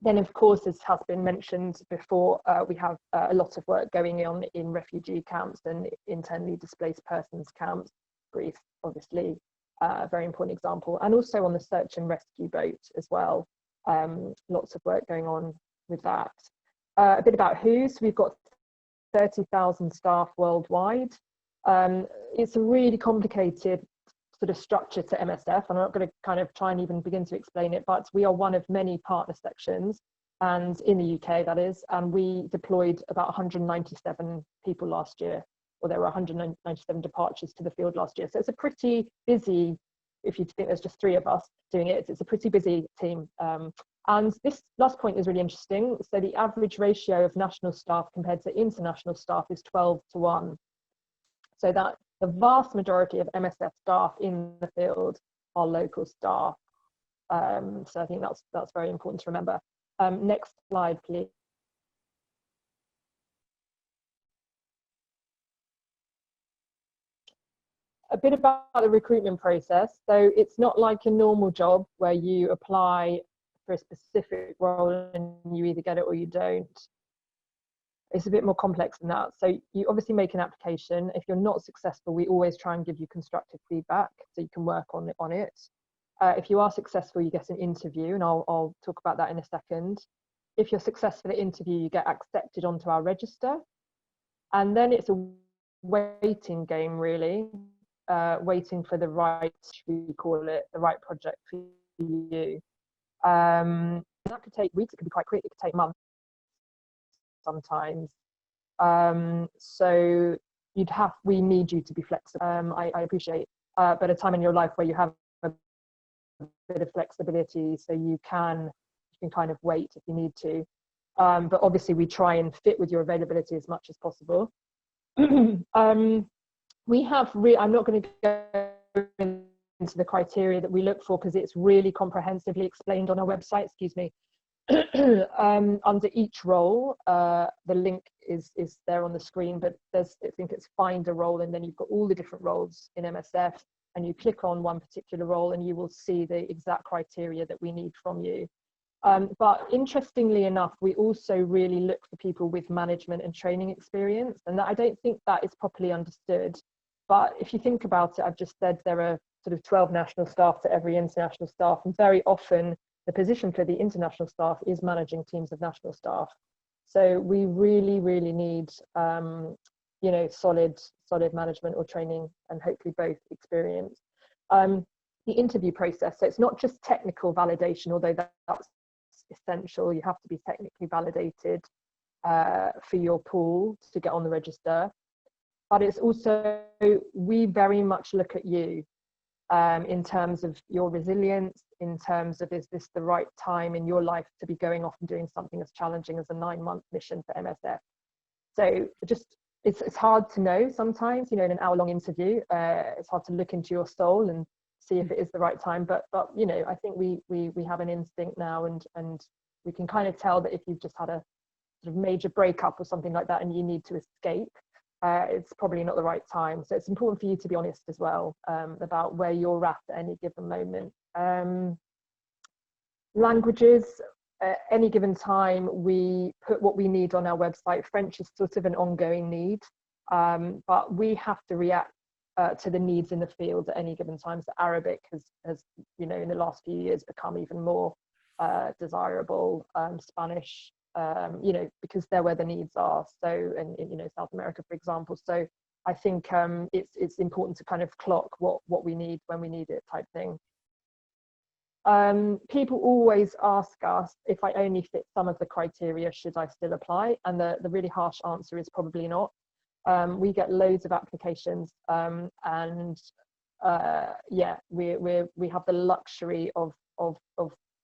Then, of course, as has been mentioned before, we have a lot of work going on in refugee camps and internally displaced persons camps. Greece, obviously, a very important example, and also on the search and rescue boat as well. Lots of work going on with that. A bit about who. So we've got 30,000 staff worldwide. It's a really complicated sort of structure to MSF. I'm not going to kind of try and even begin to explain it, but we are one of many partner sections, and in the UK that is, and we deployed about 197 people last year, or there were 197 departures to the field last year. So it's a pretty busy, if you think there's just 3 of us doing it, it's a pretty busy team. And this last point is really interesting. So the average ratio of national staff compared to international staff is 12:1. So that the vast majority of MSF staff in the field are local staff. So I think that's very important to remember. Next slide, please. A bit about the recruitment process. So it's not like a normal job where you apply for a specific role and you either get it or you don't. It's a bit more complex than that. So you obviously make an application. If you're not successful, we always try and give you constructive feedback so you can work on it. If you are successful, you get an interview, and I'll talk about that in a second. If you're successful at interview, you get accepted onto our register. And then it's a waiting game, really, waiting for the right, we call it, the right project for you. That could take weeks, it could be quite quick, it could take months sometimes. So we need you to be flexible. I appreciate, but a time in your life where you have a bit of flexibility, so you can kind of wait if you need to. But obviously we try and fit with your availability as much as possible. We have, I'm not going to go into the criteria that we look for because it's really comprehensively explained on our website, excuse me. Under each role, the link is there on the screen, but I think it's find a role, and then you've got all the different roles in MSF, and you click on one particular role and you will see the exact criteria that we need from you. But interestingly enough, we also really look for people with management and training experience, and that, I don't think that is properly understood. But if you think about it, I've just said there are sort of 12 national staff to every international staff, and very often the position for the international staff is managing teams of national staff. So we really, really need, you know, solid management or training, and hopefully both experience. The interview process, so it's not just technical validation, although that's essential. You have to be technically validated for your pool to get on the register. But it's also, we very much look at you in terms of your resilience, in terms of, is this the right time in your life to be going off and doing something as challenging as a 9-month mission for MSF? So just, it's hard to know sometimes, you know, in an hour-long interview, it's hard to look into your soul and see if it is the right time. But you know, I think we have an instinct now, and we can kind of tell that if you've just had a sort of major breakup or something like that and you need to escape, it's probably not the right time. So it's important for you to be honest as well about where you're at any given moment. Languages, at any given time, we put what we need on our website. French is sort of an ongoing need, but we have to react to the needs in the field at any given time. So Arabic has, you know, in the last few years become even more desirable. Spanish, you know, because they're where the needs are. So, and you know, South America, for example. So I think it's important to kind of clock what we need when we need it, type thing. People always ask us, if I only fit some of the criteria, should I still apply? And the really harsh answer is probably not. We get loads of applications, and yeah, we have the luxury of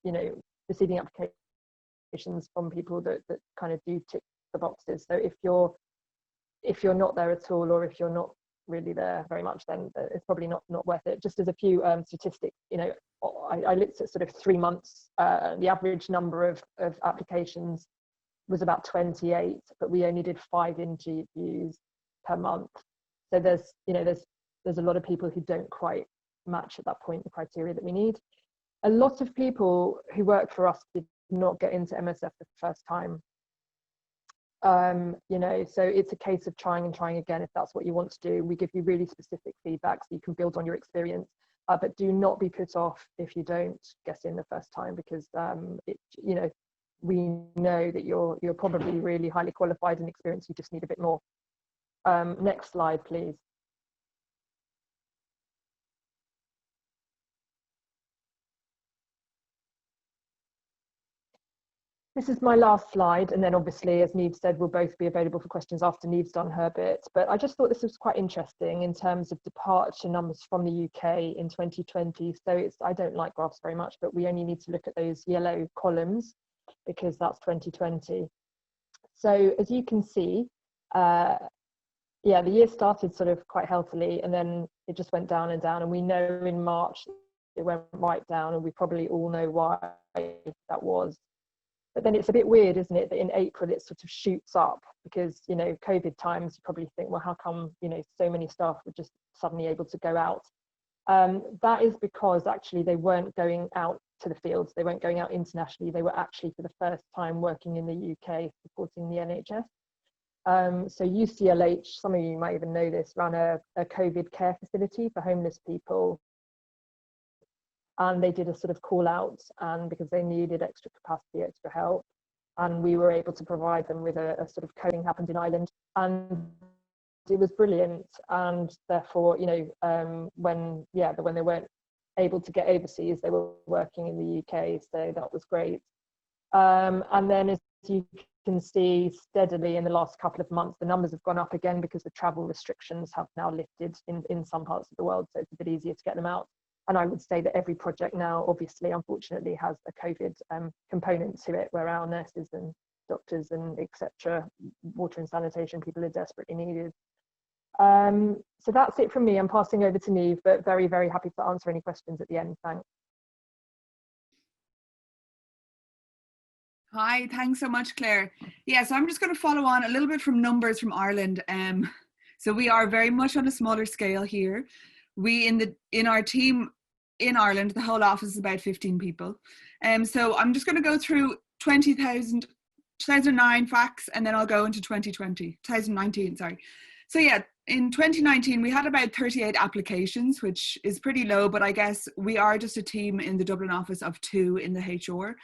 you know, receiving applications from people that kind of do tick the boxes. So if you're not there at all, or if you're not really there very much, then it's probably not worth it. Just as a few statistics, you know, I looked at sort of 3 months. The average number of applications was about 28, but we only did 5 interviews per month. So there's, you know, there's a lot of people who don't quite match at that point the criteria that we need. A lot of people who work for us did not get into MSF the first time. You know, so it's a case of trying and trying again if that's what you want to do. We give you really specific feedback so you can build on your experience, but do not be put off if you don't get in the first time, because you know, we know that you're probably really highly qualified and experienced. You just need a bit more. Next slide, please. This is my last slide, and then obviously, as Niamh said, we'll both be available for questions after Niamh's done her bit. But I just thought this was quite interesting in terms of departure numbers from the UK in 2020. So I don't like graphs very much, but we only need to look at those yellow columns because that's 2020. So as you can see, yeah, the year started sort of quite healthily, and then it just went down and down. And we know in March it went right down, and we probably all know why that was. But then it's a bit weird, isn't it, that in April it sort of shoots up because, you know, COVID times, you probably think, well, how come, you know, so many staff were just suddenly able to go out? That is because actually they weren't going out to the fields. They weren't going out internationally. They were actually for the first time working in the UK supporting the NHS. So UCLH, some of you might even know this, ran a COVID care facility for homeless people. And they did a sort of call out, and because they needed extra capacity, extra help, and we were able to provide them with a sort of coding happened in Ireland, and it was brilliant. And therefore, you know, when they weren't able to get overseas, they were working in the UK, so that was great. And then, as you can see, steadily in the last couple of months, the numbers have gone up again because the travel restrictions have now lifted in some parts of the world, so it's a bit easier to get them out. And I would say that every project now, obviously, unfortunately, has a COVID component to it, where our nurses and doctors and etc., water and sanitation people are desperately needed. So that's it from me. I'm passing over to Niamh, but very, very happy to answer any questions at the end. Thanks. Hi, thanks so much, Claire. Yeah, so I'm just going to follow on a little bit from numbers from Ireland. So we are very much on a smaller scale here. We in our team in Ireland, the whole office is about 15 people. So I'm just going to go through 2009 facts, and then I'll go into 2019, sorry. So yeah, in 2019, we had about 38 applications, which is pretty low, but I guess we are just a team in the Dublin office of 2 in the HR.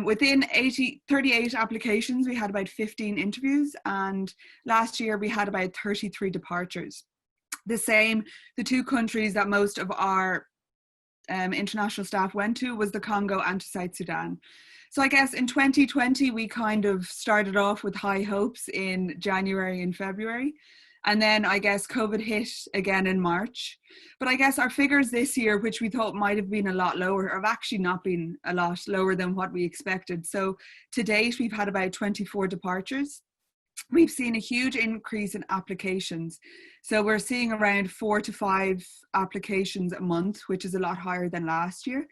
Within 38 applications, we had about 15 interviews, and last year we had about 33 departures. The 2 countries that most of our international staff went to was the Congo and to South Sudan. So I guess in 2020, we kind of started off with high hopes in January and February. And then I guess COVID hit again in March. But I guess our figures this year, which we thought might have been a lot lower, have actually not been a lot lower than what we expected. So to date, we've had about 24 departures. We've seen a huge increase in applications. So we're seeing around 4 to 5 applications a month, which is a lot higher than last year.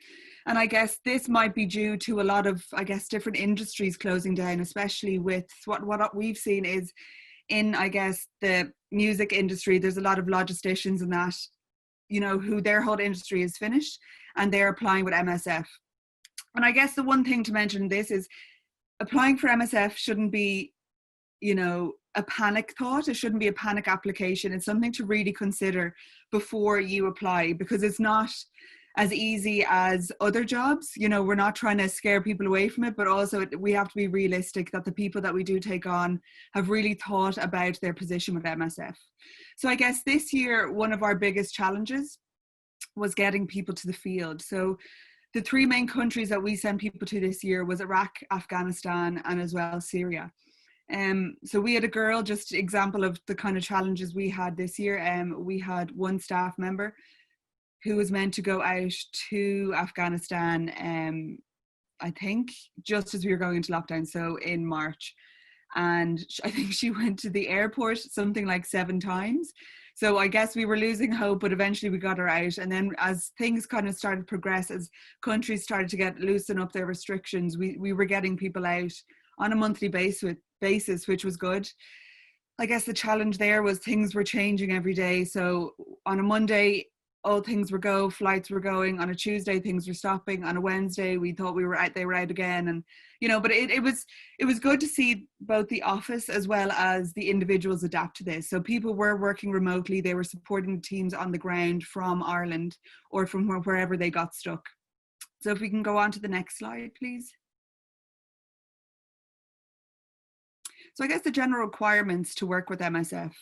And I guess this might be due to a lot of, I guess, different industries closing down, especially with what we've seen is in, I guess, the music industry, there's a lot of logisticians and that, you know, who their whole industry is finished and they're applying with MSF. And I guess the one thing to mention this is applying for MSF shouldn't be, you know, a panic thought. It shouldn't be a panic application. It's something to really consider before you apply, because it's not as easy as other jobs. You know, we're not trying to scare people away from it, but also we have to be realistic that the people that we do take on have really thought about their position with MSF. So I guess this year, one of our biggest challenges was getting people to the field. So the 3 main countries that we sent people to this year was Iraq, Afghanistan, and as well Syria. So we had a girl, just example of the kind of challenges we had this year. We had one staff member who was meant to go out to Afghanistan, I think just as we were going into lockdown, so in March. And I think she went to the airport something like 7 times. So I guess we were losing hope, but eventually we got her out. And then as things kind of started to progress, as countries started to loosen up their restrictions, we were getting people out on a monthly basis, which was good. I guess the challenge there was things were changing every day. So on a Monday, all things were go, flights were going. On a Tuesday, things were stopping. On a Wednesday, we thought we were out, they were out again. And, you know, but it was good to see both the office as well as the individuals adapt to this. So people were working remotely. They were supporting teams on the ground from Ireland or from wherever they got stuck. So if we can go on to the next slide, please. So I guess the general requirements to work with MSF,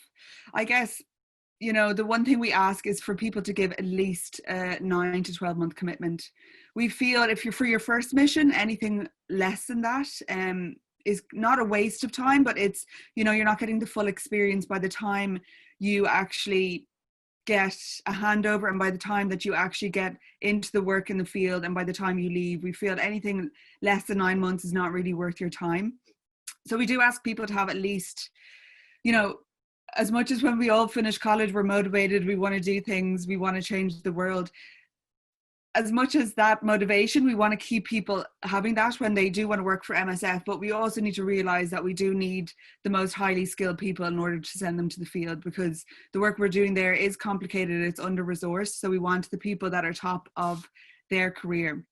I guess, you know, the one thing we ask is for people to give at least a 9 to 12 month commitment. We feel if you're for your first mission, anything less than that is not a waste of time, but it's, you know, you're not getting the full experience by the time you actually get a handover and by the time that you actually get into the work in the field and by the time you leave. We feel anything less than 9 months is not really worth your time. So we do ask people to have at least, you know, as much as when we all finish college, we're motivated, we want to do things, we want to change the world. As much as that motivation, we want to keep people having that when they do want to work for MSF, but we also need to realize that we do need the most highly skilled people in order to send them to the field, because the work we're doing there is complicated, it's under-resourced, so we want the people that are top of their career.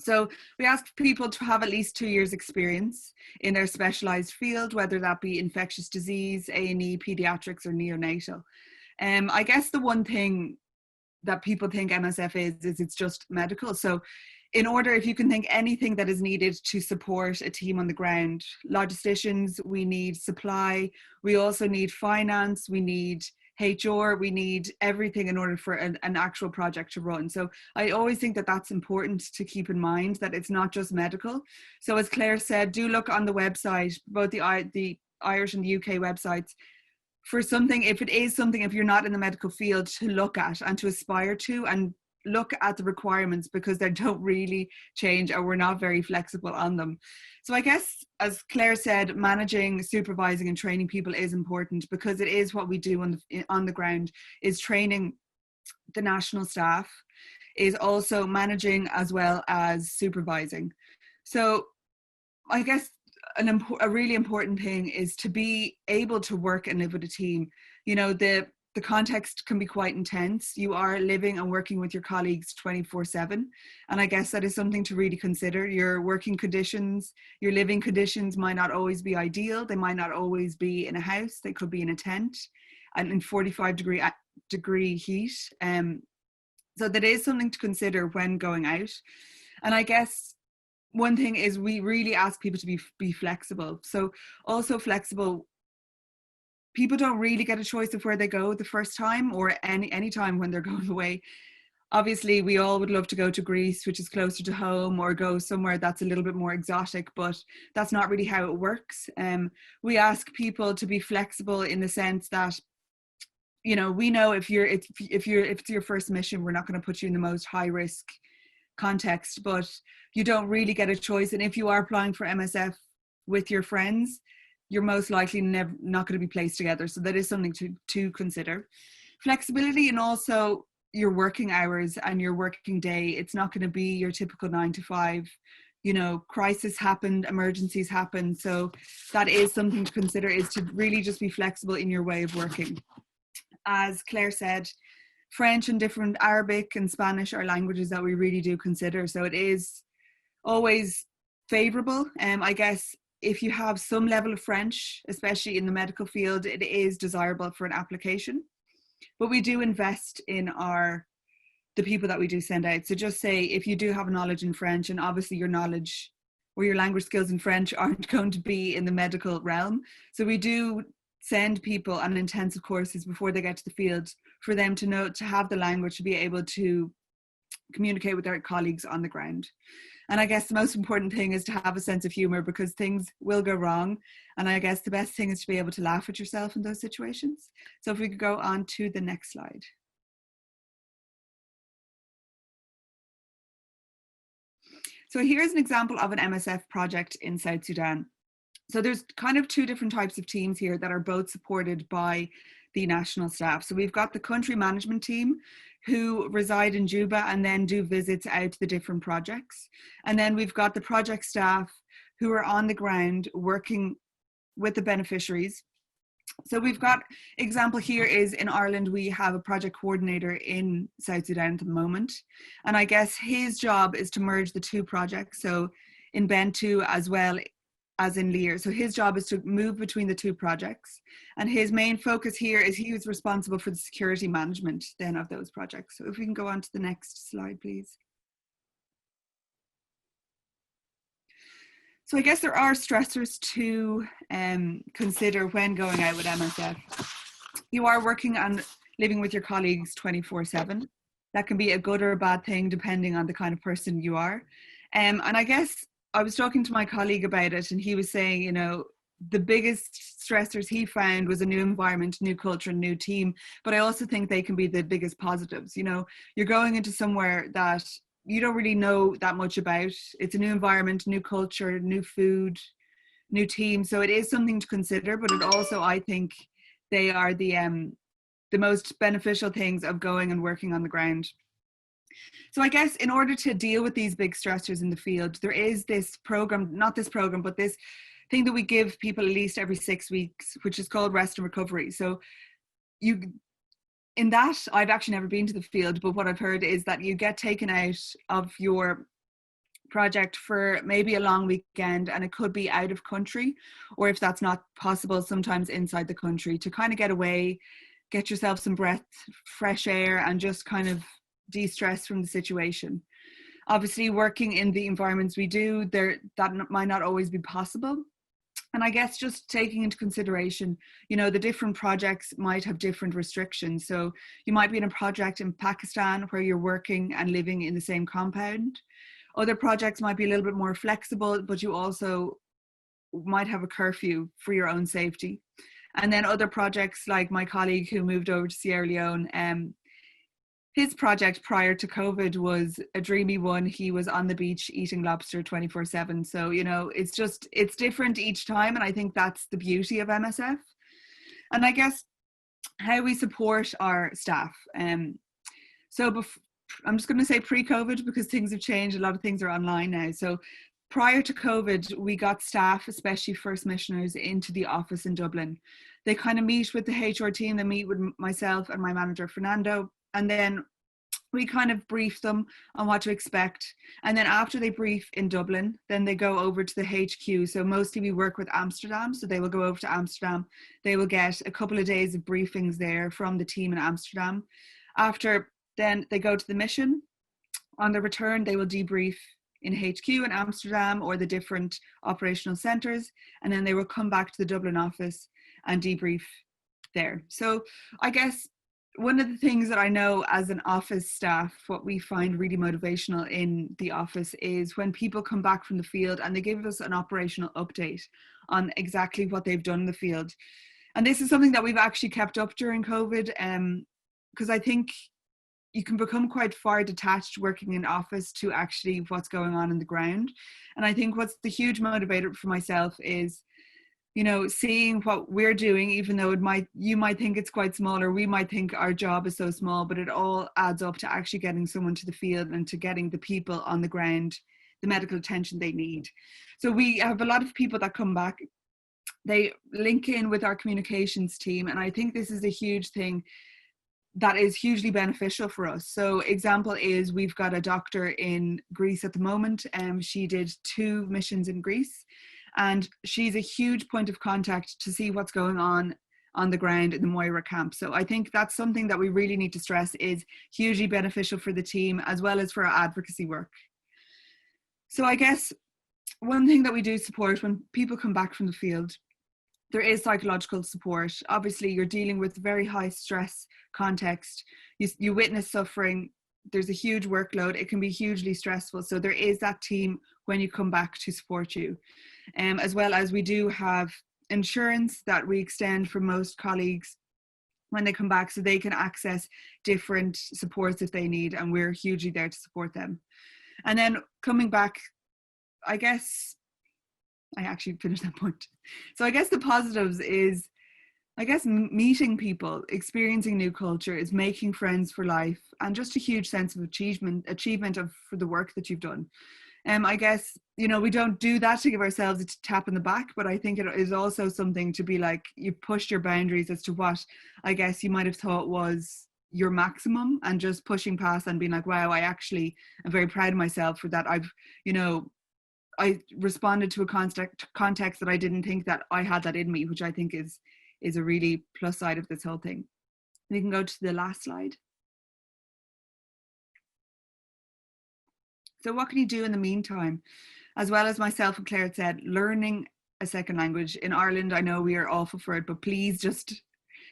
So we ask people to have at least 2 years experience in their specialized field, whether that be infectious disease, A&E, pediatrics or neonatal. I guess the one thing that people think MSF is it's just medical. So in order, if you can think anything that is needed to support a team on the ground, logisticians, we need supply, we also need finance, we need HR, we need everything in order for an actual project to run. So I always think that that's important to keep in mind, that it's not just medical. So as Claire said, do look on the website, both the Irish and the UK websites, for something, if it is something, if you're not in the medical field, to look at and to aspire to, and look at the requirements, because they don't really change or we're not very flexible on them. So I guess, as Claire said, managing, supervising and training people is important, because it is what we do on the ground, is training the national staff, is also managing as well as supervising. So I guess a really important thing is to be able to work and live with a team. You know, the context can be quite intense. You are living and working with your colleagues 24/7. And I guess that is something to really consider. Your working conditions, your living conditions might not always be ideal. They might not always be in a house. They could be in a tent and in 45-degree heat. So that is something to consider when going out. And I guess one thing is we really ask people to be flexible. So also flexible. People don't really get a choice of where they go the first time or any time when they're going away. Obviously, we all would love to go to Greece, which is closer to home, or go somewhere that's a little bit more exotic, but that's not really how it works. We ask people to be flexible in the sense that, you know, we know if it's your first mission, we're not going to put you in the most high risk context, but you don't really get a choice. And if you are applying for MSF with your friends, you're most likely not going to be placed together. So that is something to consider. Flexibility, and also your working hours and your working day. It's not going to be your typical 9 to 5. You know, crisis happened, emergencies happen. So that is something to consider, is to really just be flexible in your way of working. As Claire said, French and different Arabic and Spanish are languages that we really do consider. So it is always favorable. I guess if you have some level of French, especially in the medical field, it is desirable for an application. But we do invest in the people that we do send out. So just say, if you do have knowledge in French, and obviously your knowledge or your language skills in French aren't going to be in the medical realm. So we do send people on intensive courses before they get to the field for them to know, to have the language, to be able to communicate with their colleagues on the ground. And I guess the most important thing is to have a sense of humor, because things will go wrong. And I guess the best thing is to be able to laugh at yourself in those situations. So if we could go on to the next slide. So here's an example of an MSF project in South Sudan. So there's kind of two different types of teams here that are both supported by the national staff. So we've got the country management team who reside in Juba and then do visits out to the different projects. And then we've got the project staff who are on the ground working with the beneficiaries. So we've got, example here is in Ireland, we have a project coordinator in South Sudan at the moment. And I guess his job is to merge the two projects. So in Bentu as well as in Lear. So his job is to move between the two projects. And his main focus here is he was responsible for the security management then of those projects. So if we can go on to the next slide, please. So I guess there are stressors to consider when going out with MSF. You are working and living with your colleagues 24/7. That can be a good or a bad thing depending on the kind of person you are. And I guess I was talking to my colleague about it, and he was saying, you know, the biggest stressors he found was a new environment, new culture, new team. But I also think they can be the biggest positives. You know, you're going into somewhere that you don't really know that much about. It's a new environment, new culture, new food, new team. So it is something to consider, but it also, I think, they are the most beneficial things of going and working on the ground. So I guess in order to deal with these big stressors in the field, there is this program, not this program, but this thing that we give people at least every 6 weeks, which is called rest and recovery. So in that, I've actually never been to the field, but what I've heard is that you get taken out of your project for maybe a long weekend, and it could be out of country, or if that's not possible, sometimes inside the country, to kind of get away, get yourself some breath, fresh air, and just kind of de-stress from the situation. Obviously, working in the environments we do, that might not always be possible. And I guess just taking into consideration, you know, the different projects might have different restrictions. So you might be in a project in Pakistan where you're working and living in the same compound. Other projects might be a little bit more flexible, but you also might have a curfew for your own safety. And then other projects, like my colleague who moved over to Sierra Leone, his project prior to COVID was a dreamy one. He was on the beach eating lobster 24/7. So, you know, it's different each time. And I think that's the beauty of MSF. And I guess how we support our staff. So I'm just going to say pre-COVID, because things have changed. A lot of things are online now. So prior to COVID, we got staff, especially first missioners, into the office in Dublin. They kind of meet with the HR team. They meet with myself and my manager, Fernando. And then we kind of brief them on what to expect. And then after they brief in Dublin, then they go over to the HQ. So mostly we work with Amsterdam. So they will go over to Amsterdam. They will get a couple of days of briefings there from the team in Amsterdam. After then they go to the mission. On the return, they will debrief in HQ in Amsterdam or the different operational centers. And then they will come back to the Dublin office and debrief there. So I guess one of the things that I know as an office staff, what we find really motivational in the office is when people come back from the field and they give us an operational update on exactly what they've done in the field. And this is something that we've actually kept up during COVID, because I think you can become quite far detached working in office to actually what's going on in the ground. And I think what's the huge motivator for myself is, you know, seeing what we're doing, even though you might think it's quite small, or we might think our job is so small, but it all adds up to actually getting someone to the field and to getting the people on the ground the medical attention they need. So we have a lot of people that come back. They link in with our communications team, and I think this is a huge thing that is hugely beneficial for us. So example is we've got a doctor in Greece at the moment. She did 2 missions in Greece, and she's a huge point of contact to see what's going on on the ground in the Moira camp. So I think that's something that we really need to stress is hugely beneficial for the team as well as for our advocacy work. So I guess one thing that we do support when people come back from the field, there is psychological support. Obviously, you're dealing with very high stress context. You witness suffering. There's a huge workload. It can be hugely stressful. So there is that team when you come back to support you. As well as we do have insurance that we extend for most colleagues when they come back so they can access different supports if they need, and we're hugely there to support them. And then coming back, I guess I actually finished that point. So I guess the positives is, I guess, meeting people, experiencing new culture, is making friends for life, and just a huge sense of achievement for the work that you've done. I guess, you know, we don't do that to give ourselves a tap in the back, but I think it is also something to be like, you pushed your boundaries as to what I guess you might have thought was your maximum, and just pushing past and being like, wow, I actually am very proud of myself for that. I responded to a context that I didn't think that I had that in me, which I think is a really plus side of this whole thing. We can go to the last slide. So what can you do in the meantime? As well as myself and Claire had said, learning a second language. In Ireland, I know we are awful for it, but please just,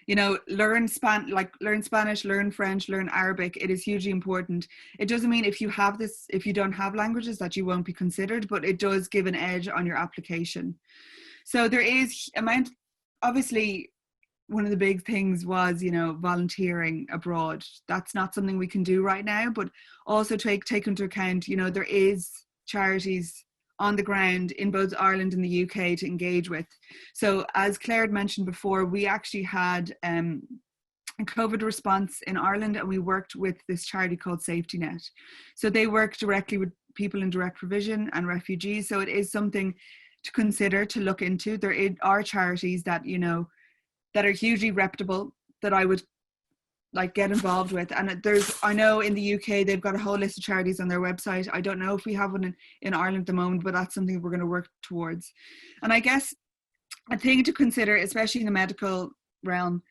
you know, learn Spanish, learn French, learn Arabic. It is hugely important. It doesn't mean if you don't have languages that you won't be considered, but it does give an edge on your application. So there is obviously, one of the big things was, you know, volunteering abroad. That's not something we can do right now, but also take into account, you know, there is charities on the ground in both Ireland and the UK to engage with. So as Claire had mentioned before, we actually had a COVID response in Ireland, and we worked with this charity called Safety Net. So they work directly with people in direct provision and refugees. So it is something to consider, to look into. There are charities that, you know, that are hugely reputable that I would like get involved with. And I know in the UK, they've got a whole list of charities on their website. I don't know if we have one in Ireland at the moment, but that's something we're going to work towards. And I guess a thing to consider, especially in the medical realm,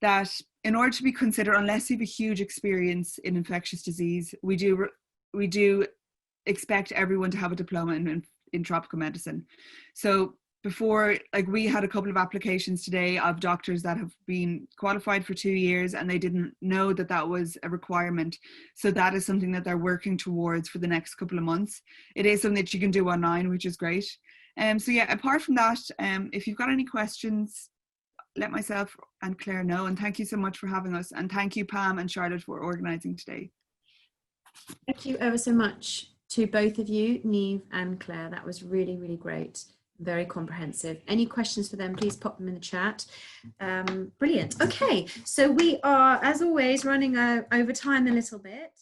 that in order to be considered, unless you have a huge experience in infectious disease, we do expect everyone to have a diploma in tropical medicine. So before, like, we had a couple of applications today of doctors that have been qualified for 2 years and they didn't know that that was a requirement. So that is something that they're working towards for the next couple of months. It is something that you can do online, which is great. So yeah, apart from that, if you've got any questions, let myself and Claire know. And thank you so much for having us. And thank you, Pam and Charlotte, for organising today. Thank you ever so much to both of you, Niamh and Claire. That was really, really great. Very comprehensive. Any questions for them, please pop them in the chat. Brilliant. Okay, so we are, as always, running over time a little bit.